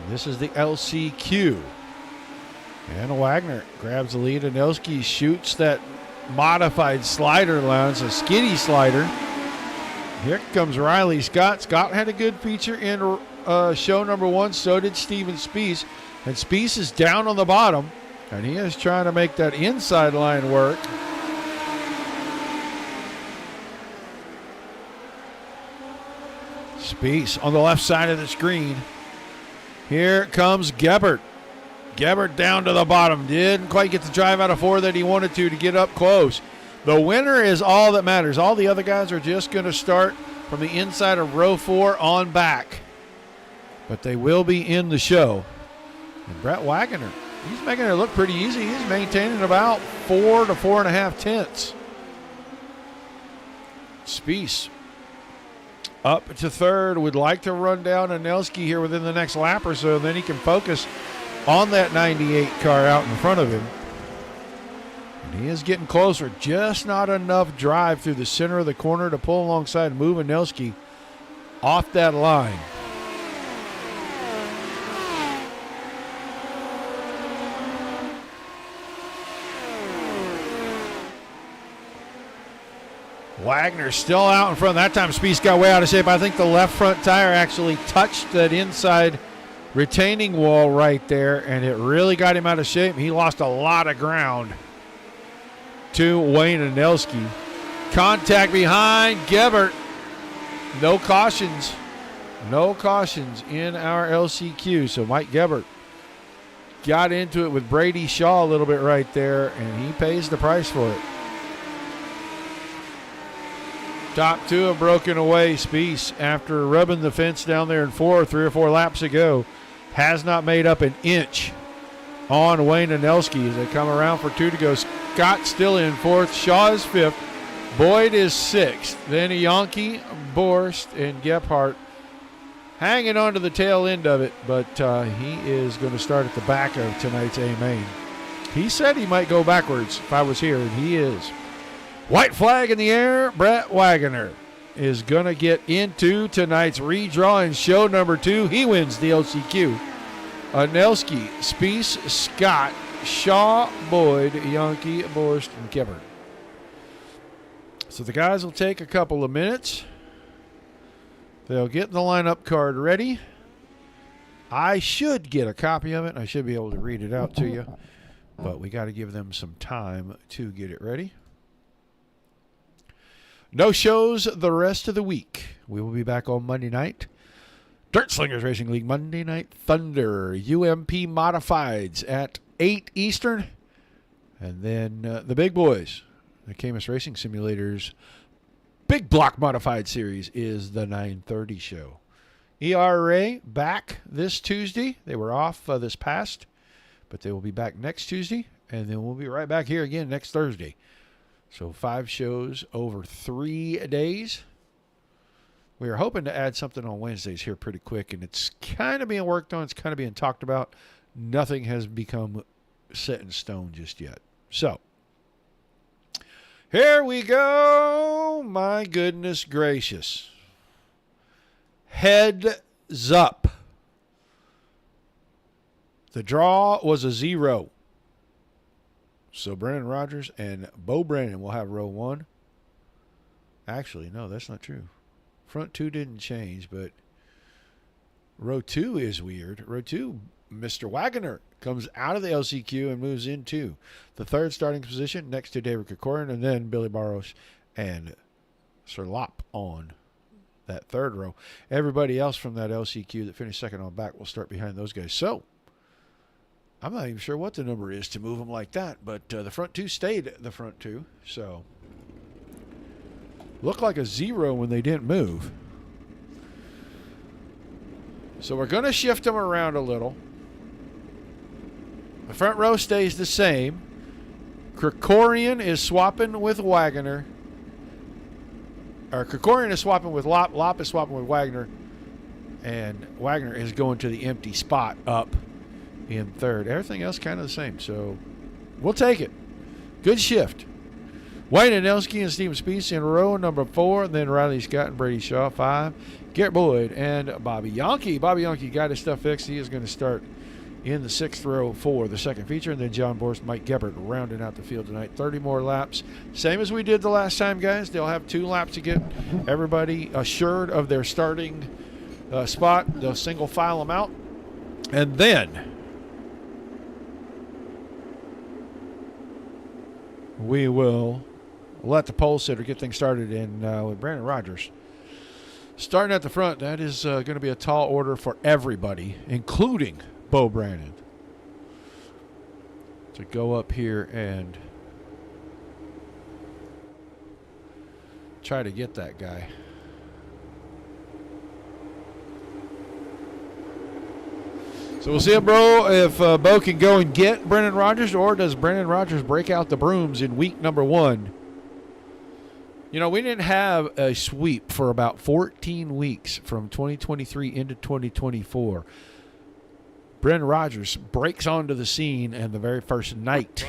This is the LCQ. And Wagner grabs the lead. Anelski shoots that modified slider allowance, a skiddy slider. Here comes Riley Scott. Scott had a good feature in show number 1. So did Steven Spies. And Spies is down on the bottom. And he is trying to make that inside line work. Spies on the left side of the screen. Here comes Gebert. Gebert down to the bottom. Didn't quite get the drive out of 4 that he wanted to get up close. The winner is all that matters. All the other guys are just going to start from the inside of row 4 on back. But they will be in the show. And Brett Wagner, he's making it look pretty easy. He's maintaining about 4 to 4.5 tenths. Spies up to 3rd. Would like to run down Anelski here within the next lap or so. Then he can focus on that 98 car out in front of him. And he is getting closer. Just not enough drive through the center of the corner to pull alongside and move Anelski off that line. Wagner still out in front. That time Spies got way out of shape. I think the left front tire actually touched that inside retaining wall right there, and it really got him out of shape. He lost a lot of ground to Wayne Anelski. Contact behind Gebert. No cautions. No cautions in our LCQ. So Mike Gebert got into it with Brady Shaw a little bit right there, and he pays the price for it. Top 2 have broken away. Spies, after rubbing the fence down there in 4, 3 or 4 laps ago, has not made up an inch on Wayne Anelski as they come around for 2 to go. Scott still in 4th. Shaw is 5th. Boyd is 6th. Then Yankee, Borst, and Gephardt hanging on to the tail end of it, but he is going to start at the back of tonight's A main. He said he might go backwards if I was here, and he is. White flag in the air. Brett Wagner is going to get into tonight's redraw in show number 2. He wins the LCQ. Anelski, Spies, Scott, Shaw, Boyd, Yankee, Borst, and Gebert. So the guys will take a couple of minutes. They'll get the lineup card ready. I should get a copy of it. I should be able to read it out to you. But we got to give them some time to get it ready. No shows the rest of the week. We will be back on Monday night. Dirt Slingers Racing League Monday Night Thunder, UMP Modifieds at 8 Eastern. And then the big boys, the Camus Racing Simulators Big Block Modified Series is the 9:30 show. ERA back this Tuesday. They were off this past, but they will be back next Tuesday, and then we'll be right back here again next Thursday. So 5 shows over 3 days. We are hoping to add something on Wednesdays here pretty quick, and it's kind of being worked on. It's kind of being talked about. Nothing has become set in stone just yet. So, here we go. My goodness gracious. Heads up. The draw was a 0. So Brennan Rogers and Bo Brennan will have row 1. Actually, no, that's not true. Front 2 didn't change, but row 2 is weird. Row 2, Mr. Wagoner comes out of the LCQ and moves into the 3rd starting position next to David Krikorin, and then Billy Barros and Sir Lop on that 3rd row. Everybody else from that LCQ that finished 2nd on back will start behind those guys. So I'm not even sure what the number is to move them like that, but the front 2 stayed the front 2. So looked like a 0 when they didn't move. So we're going to shift them around a little. The front row stays the same. Krikorian is swapping with Wagoner. Or Krikorian is swapping with Lop. Lop is swapping with Wagner. And Wagner is going to the empty spot up in 3rd. Everything else kind of the same. So we'll take it. Good shift. Wayne Anelski and Steven Speece in row number 4. And then Riley Scott and Brady Shaw 5. Garrett Boyd and Bobby Yonke. Bobby Yonke got his stuff fixed. He is going to start in the 6th row for the 2nd feature. And then John Borst, Mike Gebert rounding out the field tonight. 30 more laps. Same as we did the last time, guys. They'll have 2 laps to get everybody assured of their starting spot. They'll single file them out. And then we will let the pole sitter get things started in with Brandon Rogers. Starting at the front, that is going to be a tall order for everybody, including Bo Brandon, to go up here and try to get that guy. So we'll see, bro, if Bo can go and get Brendan Rogers, or does Brendan Rogers break out the brooms in week number 1? You know, we didn't have a sweep for about 14 weeks from 2023 into 2024. Brendan Rogers breaks onto the scene, and the very first night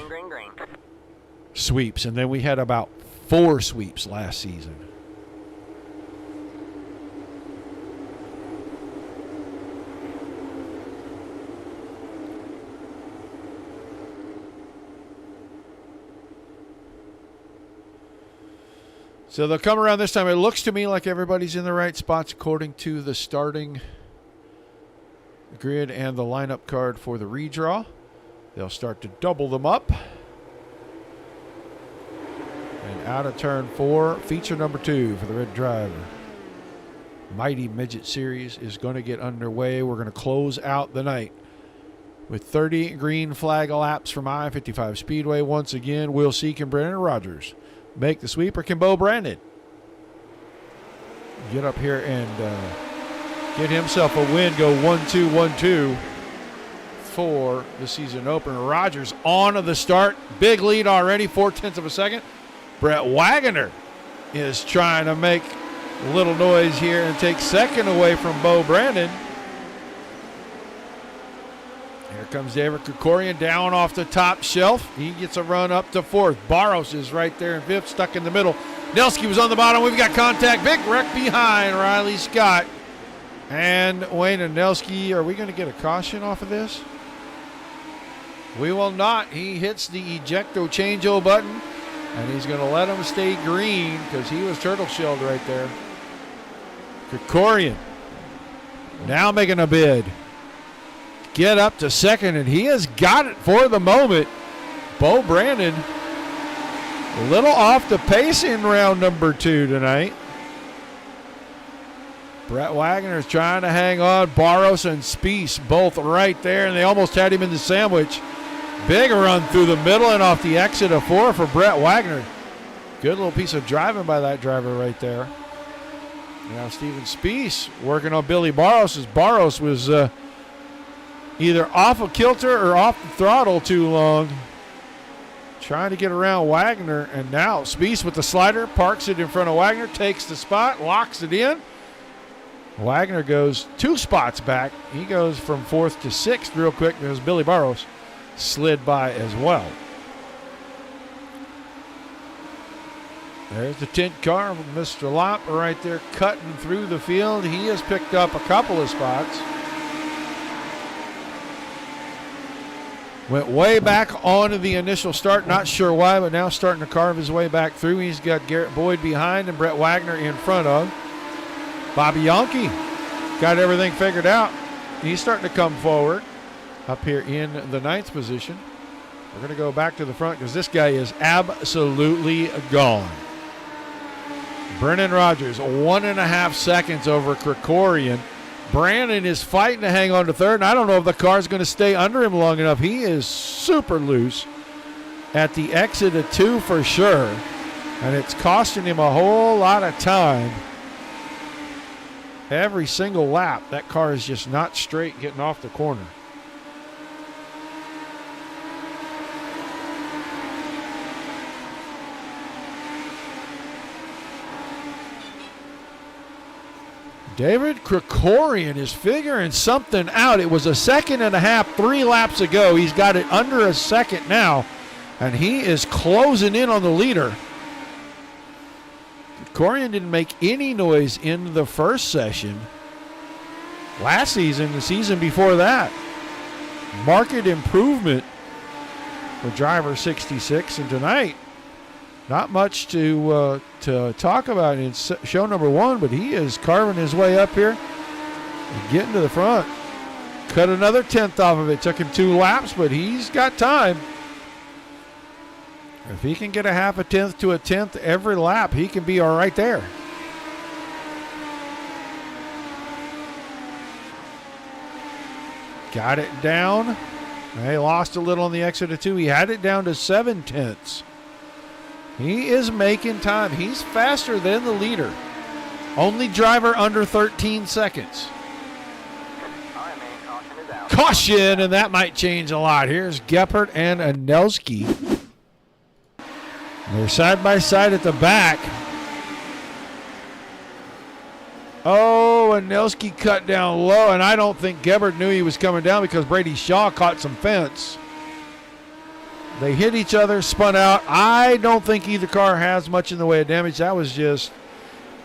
sweeps. And then we had about 4 sweeps last season. So they'll come around this time. It looks to me like everybody's in the right spots according to the starting grid and the lineup card for the redraw. They'll start to double them up. And out of turn 4, feature number 2 for the RedDriver. Mighty Midget Series is going to get underway. We're going to close out the night with 30 green flag laps from I-55 Speedway. Once again, Will Seek and Brendan Rogers make the sweep, or can Bo Brandon get up here and get himself a win, go 1-2, 1-2 for the season opener. Rogers on to the start. Big lead already, 0.4 of a second. Brett Wagoner is trying to make a little noise here and take 2nd away from Bo Brandon. Here comes David Krikorian down off the top shelf. He gets a run up to 4th. Barros is right there in 5th, stuck in the middle. Nelski was on the bottom. We've got contact. Big wreck behind Riley Scott and Wayne Anelski. Are we going to get a caution off of this? We will not. He hits the ejecto change-o button, and he's going to let him stay green because he was turtle shelled right there. Krikorian now making a bid. Get up to 2nd, and he has got it for the moment. Bo Brandon a little off the pace in round number 2 tonight. Brett Wagner is trying to hang on. Barros and Speece both right there, and they almost had him in the sandwich. Big run through the middle and off the exit of 4 for Brett Wagner. Good little piece of driving by that driver right there. Now Steven Speece working on Billy Barros as Barros was either off of kilter or off the throttle too long. Trying to get around Wagner, and now Speece with the slider, parks it in front of Wagner, takes the spot, locks it in. Wagner goes 2 spots back. He goes from 4th to 6th real quick because Billy Barros slid by as well. There's the 10th car from Mr. Lopp right there cutting through the field. He has picked up a couple of spots. Went way back onto the initial start. Not sure why, but now starting to carve his way back through. He's got Garrett Boyd behind and Brett Wagner in front of. Bobby Yonke got everything figured out. He's starting to come forward up here in the 9th position. We're going to go back to the front because this guy is absolutely gone. Brennan Rogers, 1.5 seconds over Krikorian. Brandon is fighting to hang on to 3rd, and I don't know if the car's going to stay under him long enough. He is super loose at the exit of 2 for sure, and it's costing him a whole lot of time. Every single lap, that car is just not straight getting off the corner. David Krikorian is figuring something out. It was 1.5 seconds, 3 laps ago. He's got it under 1 second now, and he is closing in on the leader. Krikorian didn't make any noise in the first session. Last season, the season before that. Market improvement for driver 66, and tonight, not much to talk about in show number 1, but he is carving his way up here and getting to the front. Cut another 10th off of it. Took him 2 laps, but he's got time. If he can get a 0.5 tenth to a tenth every lap, he can be all right there. Got it down. He lost a little on the exit of 2. He had it down to 7 tenths. He is making time. He's faster than the leader. Only driver under 13 seconds. Caution, and that might change a lot. Here's Geppert and Anelski. They're side by side at the back. Oh, Anelski cut down low, and I don't think Geppert knew he was coming down because Brady Shaw caught some fence. They hit each other, spun out. I don't think either car has much in the way of damage. That was just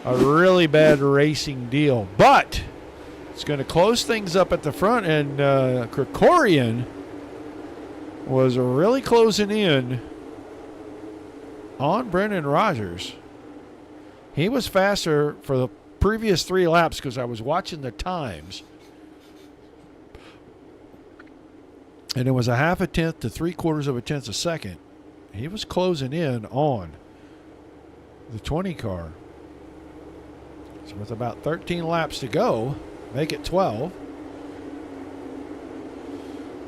a really bad racing deal. But it's going to close things up at the front, and Krikorian was really closing in on Brendan Rogers. He was faster for the previous 3 laps because I was watching the times. And it was a 0.5 tenth to 0.75 tenths a second. He was closing in on the 20 car. So with about 13 laps to go, make it 12.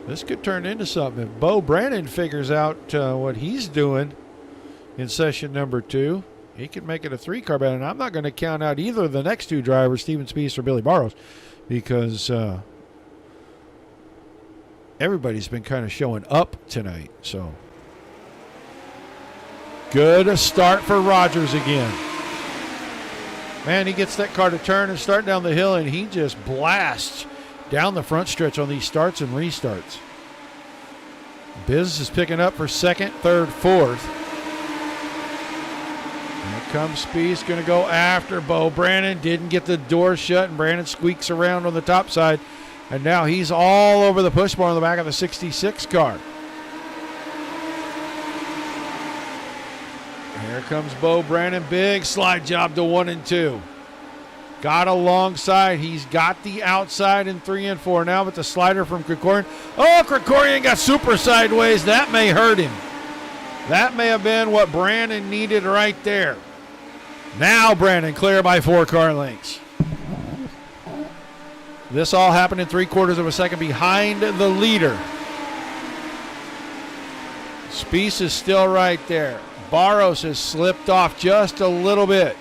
This could turn into something. If Bo Brandon figures out what he's doing in session number 2, he can make it a 3-car battle. And I'm not going to count out either of the next 2 drivers, Steven Speece or Billy Barros, because everybody's been kind of showing up tonight. So good start for Rogers again. Man, he gets that car to turn and start down the hill, and he just blasts down the front stretch on these starts and restarts. Biz is picking up for 2nd, 3rd, 4th. Here comes Speece, going to go after Bo Brandon. Didn't get the door shut, and Brandon squeaks around on the top side. And now he's all over the push bar on the back of the 66 car. Here comes Bo Brandon. Big slide job to 1 and 2. Got alongside. He's got the outside in 3 and 4 now, but the slider from Krikorian. Oh, Krikorian got super sideways. That may hurt him. That may have been what Brandon needed right there. Now Brandon clear by 4 car lengths. This all happened in 3/4 of a second behind the leader. Spieth is still right there. Barros has slipped off just a little bit.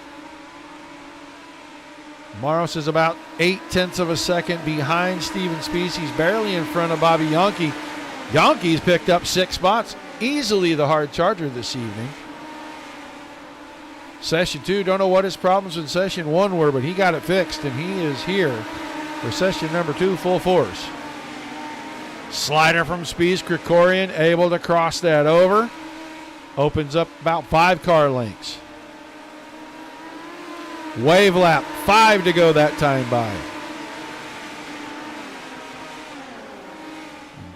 Barros is about 0.8 of a second behind Steven Spieth. He's barely in front of Bobby Yankee. Yankee's picked up 6 spots. Easily the hard charger this evening. Session 2, don't know what his problems in Session 1 were, but he got it fixed, and he is here for Session number 2, full force. Slider from Spieth. Krikorian able to cross that over. Opens up about 5 car lengths. Wave lap, 5 to go that time by.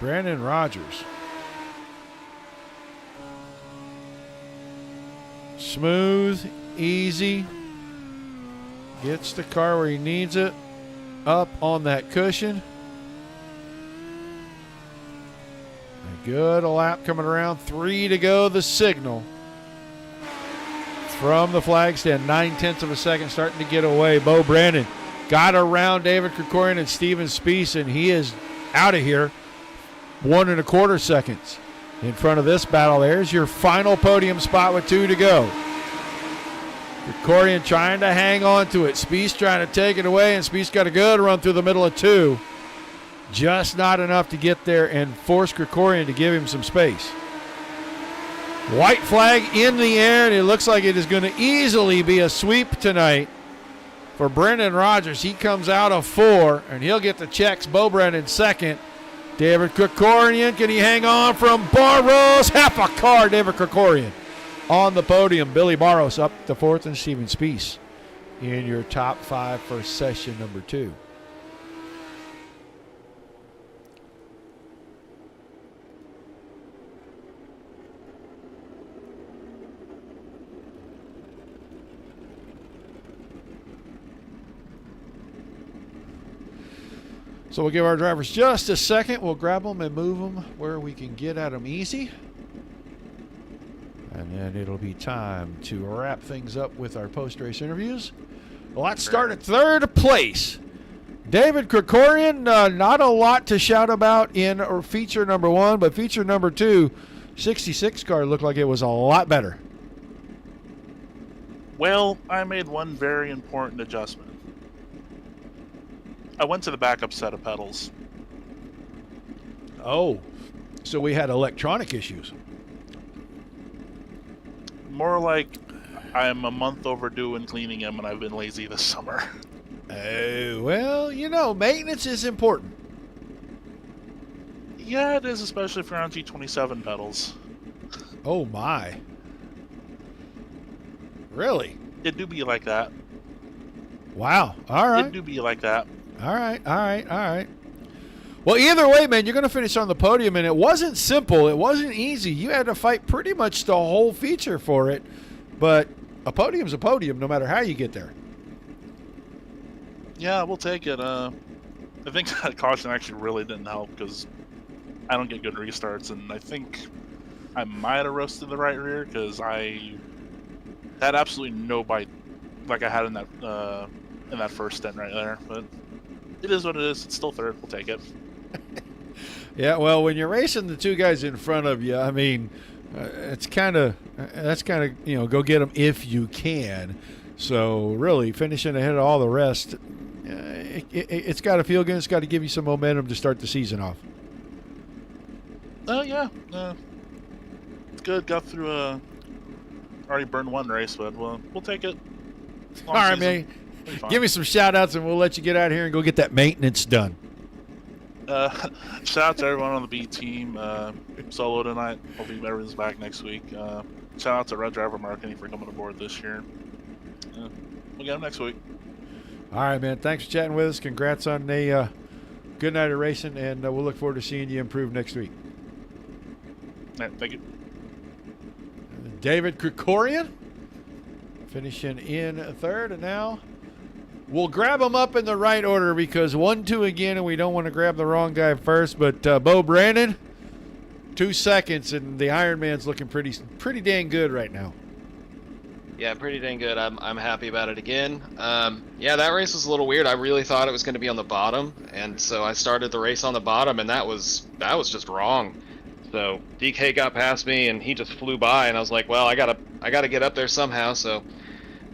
Brandon Rogers. Smooth, easy. Gets the car where he needs it. Up on that cushion. A good lap coming around. 3 to go, the signal. From the flag stand, 0.9 of a second, starting to get away. Bo Brandon got around David Krikorian and Steven Spieth, and he is out of here. 1 1/4 seconds in front of this battle. There's your final podium spot with 2 to go. Krikorian trying to hang on to it. Spieth trying to take it away, and Spieth's got a good run through the middle of 2. Just not enough to get there and force Krikorian to give him some space. White flag in the air, and it looks like it is going to easily be a sweep tonight for Brendan Rogers. He comes out of 4, and he'll get the checks. Bo Brandon second. David Krikorian, can he hang on from Barros? Half a car, David Krikorian on the podium. Billy Barros up to 4th, and Steven Spieth in your top 5 for session number 2. So we'll give our drivers just a second. We'll grab them and move them where we can get at them easy. And then it'll be time to wrap things up with our post-race interviews. Well, let's start at 3rd place. David Krikorian, not a lot to shout about in feature number 1, but feature number 2, 66 car looked like it was a lot better. Well, I made one very important adjustment. I went to the backup set of pedals. Oh, so we had electronic issues. More like I'm a month overdue in cleaning them, and I've been lazy this summer. Oh, well, you know, maintenance is important. Yeah, it is, especially if you're on G27 pedals. Oh, my. Really? It do be like that. Wow. All right. It do be like that. All right. Well, either way, man, you're going to finish on the podium, and it wasn't simple. It wasn't easy. You had to fight pretty much the whole feature for it, but a podium's a podium no matter how you get there. Yeah, we'll take it. I think that caution actually really didn't help because I don't get good restarts, and I think I might have roasted the right rear because I had absolutely no bite like I had in that first stint right there, but it is what it is. It's still 3rd. We'll take it. Yeah, well, when you're racing the 2 guys in front of you, I mean, that's kind of go get them if you can. So really, finishing ahead of all the rest, it's got to feel good. It's got to give you some momentum to start the season off. Yeah, it's good. Got through already burned 1 race, but we'll take it. All right, man. Give me some shout-outs, and we'll let you get out here and go get that maintenance done. Shout out to everyone on the B team. Solo tonight. Hopefully everyone's back next week. Shout out to RedDriver Marketing for coming aboard this year. We'll get them next week. All right, man. Thanks for chatting with us. Congrats on a good night of racing, and we'll look forward to seeing you improve next week. All right, thank you. David Krikorian finishing in 3rd, and now we'll grab them up in the right order because 1, 2 again, and we don't want to grab the wrong guy first. But Bo Brandon, 2 seconds, and the Iron Man's looking pretty dang good right now. Yeah, pretty dang good. I'm happy about it again. Yeah, that race was a little weird. I really thought it was going to be on the bottom, and so I started the race on the bottom, and that was just wrong. So DK got past me, and he just flew by, and I was like, well, I gotta get up there somehow. So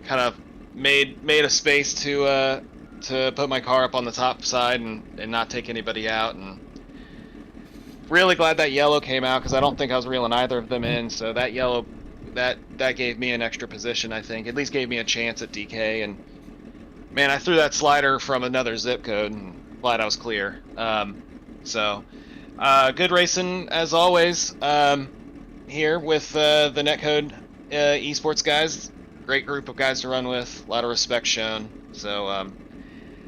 kind of made a space to put my car up on the top side and not take anybody out, and really glad that yellow came out because I don't think I was reeling either of them in. So that yellow. That gave me an extra position, I think. At least gave me a chance at DK. And man, I threw that slider from another zip code, and glad I was clear. So good racing as always. Here with the Netcode esports guys. Great group of guys to run with. A lot of respect shown. So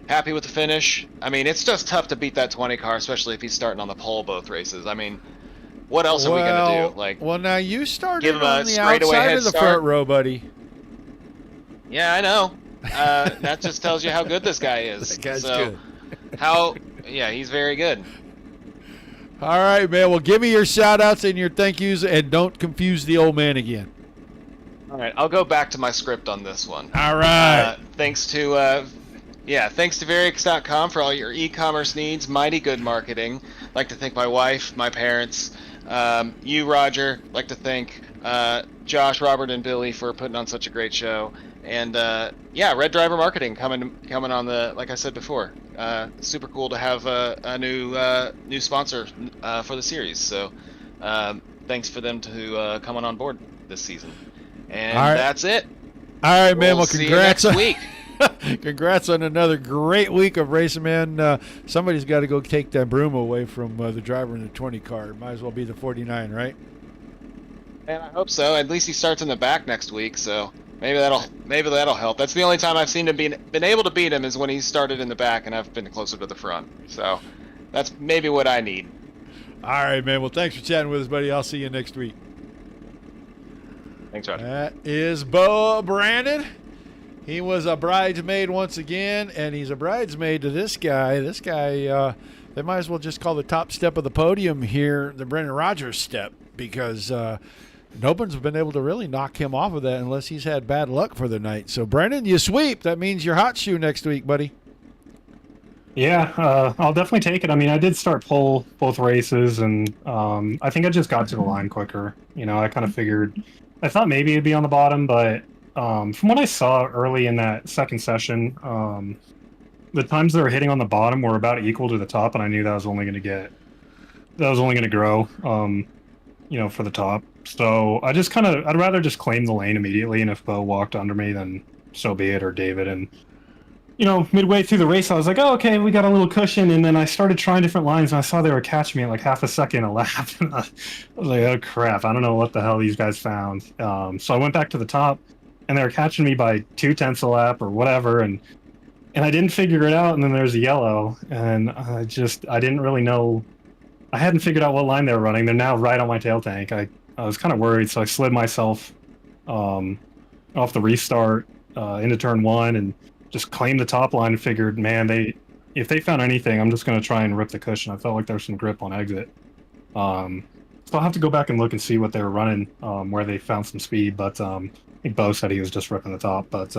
happy with the finish. I mean, it's just tough to beat that 20 car, especially if he's starting on the pole both races. I mean, what else are we gonna do? Like, well, now you started give him on a the straightaway outside head of the start. front row, buddy. Yeah, I know. That just tells you how good this guy is. That guy's so, good. Yeah, he's very good. All right, man. Well, give me your shout-outs and your thank yous, and don't confuse the old man again. All right, I'll go back to my script on this one. All right. Thanks to Varix.com for all your e-commerce needs. Mighty good marketing. Like to thank my wife, my parents. You, Roger, like to thank Josh, Robert, and Billy for putting on such a great show, and RedDriver Marketing coming on the, like I said before, super cool to have a new sponsor for the series. So thanks for them to coming on board this season, and that's it. All right, man. We'll Well, see you congrats next week. Congrats on another great week of racing, man. Somebody's got to go take that broom away from the driver in the 20 car. Might as well be the 49, right? And I hope so. At least he starts in the back next week, so maybe that'll help. That's the only time I've seen him been able to beat him is when he started in the back, and I've been closer to the front. So that's maybe what I need. All right, man. Well, thanks for chatting with us, buddy. I'll see you next week. Thanks, Roger. That is Bo Brandon. He was a bridesmaid once again, and he's a bridesmaid to this guy. This guy, they might as well just call the top step of the podium here the Brendan Rodgers step, because nobody's been able to really knock him off of that unless he's had bad luck for the night. So, Brendan, you sweep. That means you're hot shoe next week, buddy. Yeah, I'll definitely take it. I mean, I did start pole both races, and I think I just got to the line quicker. You know, I kind of figured, I thought maybe it'd be on the bottom, but from what I saw early in that second session, the times they were hitting on the bottom were about equal to the top, and I knew that was only going to grow, for the top. So I'd rather just claim the lane immediately, and if Bo walked under me, then so be it, or David. And midway through the race, I was like, oh, okay, we got a little cushion, and then I started trying different lines, and I saw they were catching me at like half a second a lap. I was like, oh crap, I don't know what the hell these guys found. So I went back to the top, and they were catching me by 0.2 a lap or whatever, and I didn't figure it out, and then there's a yellow, and I didn't really know. I hadn't figured out what line they were running. They're now right on my tail tank. I was kind of worried, so I slid myself off the restart into turn one and just claimed the top line and figured, man, if they found anything, I'm just going to try and rip the cushion. I felt like there was some grip on exit. So I'll have to go back and look and see what they were running, where they found some speed, but I think Bo said he was just ripping the top. But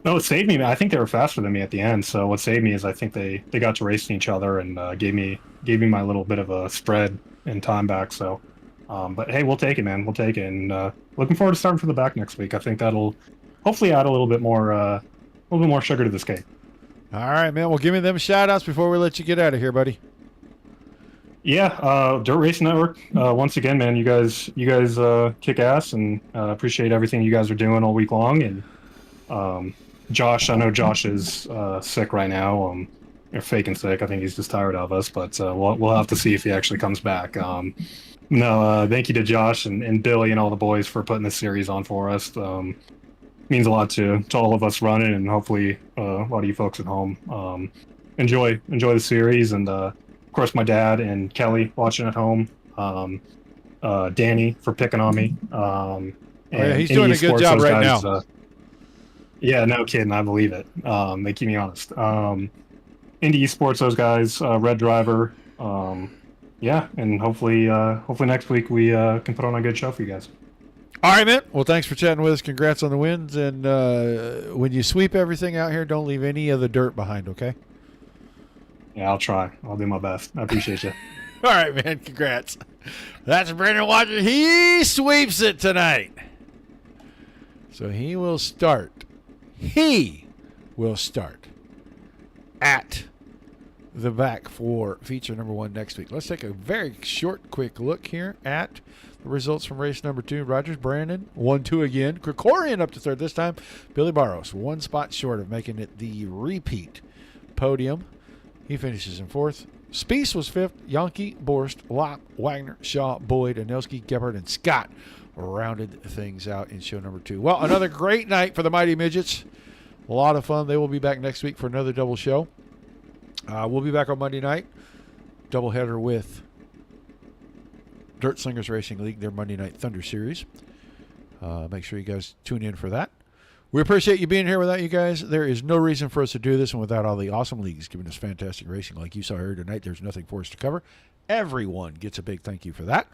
no, it saved me. I think they were faster than me at the end, so what saved me is I think they got to racing each other and gave me my little bit of a spread in time back. So, but hey, we'll take it, man. We'll take it, and looking forward to starting for the back next week. I think that'll hopefully add a little bit more sugar to this cake. All right, man. Well, give me them shout-outs before we let you get out of here, buddy. Yeah, Dirt Racing Network. Once again, man, you guys kick ass, and appreciate everything you guys are doing all week long. And Josh, I know Josh is sick right now. Or faking sick. I think he's just tired of us, but we'll have to see if he actually comes back. Thank you to Josh and Billy and all the boys for putting this series on for us. Means a lot to all of us running, and hopefully a lot of you folks at home enjoy the series. And of course, my dad and Kelly watching at home. Danny for picking on me. He's doing a good job right now. Yeah, no kidding. I believe it. They keep me honest. Indie Esports, those guys, RedDriver. And hopefully next week we can put on a good show for you guys. All right, man. Well, thanks for chatting with us. Congrats on the wins. And when you sweep everything out here, don't leave any of the dirt behind, okay? Yeah, I'll try. I'll do my best. I appreciate you. All right, man. Congrats. That's Brandon Watcher. He sweeps it tonight. So he will start. He will start at the back for feature number 1 next week. Let's take a very short, quick look here at the results from race number 2. Rogers, Brandon, 1-2 again. Krikorian up to 3rd this time. Billy Barros, 1 spot short of making it the repeat podium. He finishes in 4th. Spieth was 5th. Yankee, Borst, Lopp, Wagner, Shaw, Boyd, Anelski, Gebhardt, and Scott rounded things out in show number 2. Well, another great night for the Mighty Midgets. A lot of fun. They will be back next week for another double show. We'll be back on Monday night. Doubleheader with Dirt Slingers Racing League, their Monday Night Thunder Series. Make sure you guys tune in for that. We appreciate you being here. Without you guys, there is no reason for us to do this, and without all the awesome leagues giving us fantastic racing like you saw here tonight, there's nothing for us to cover. Everyone gets a big thank you for that.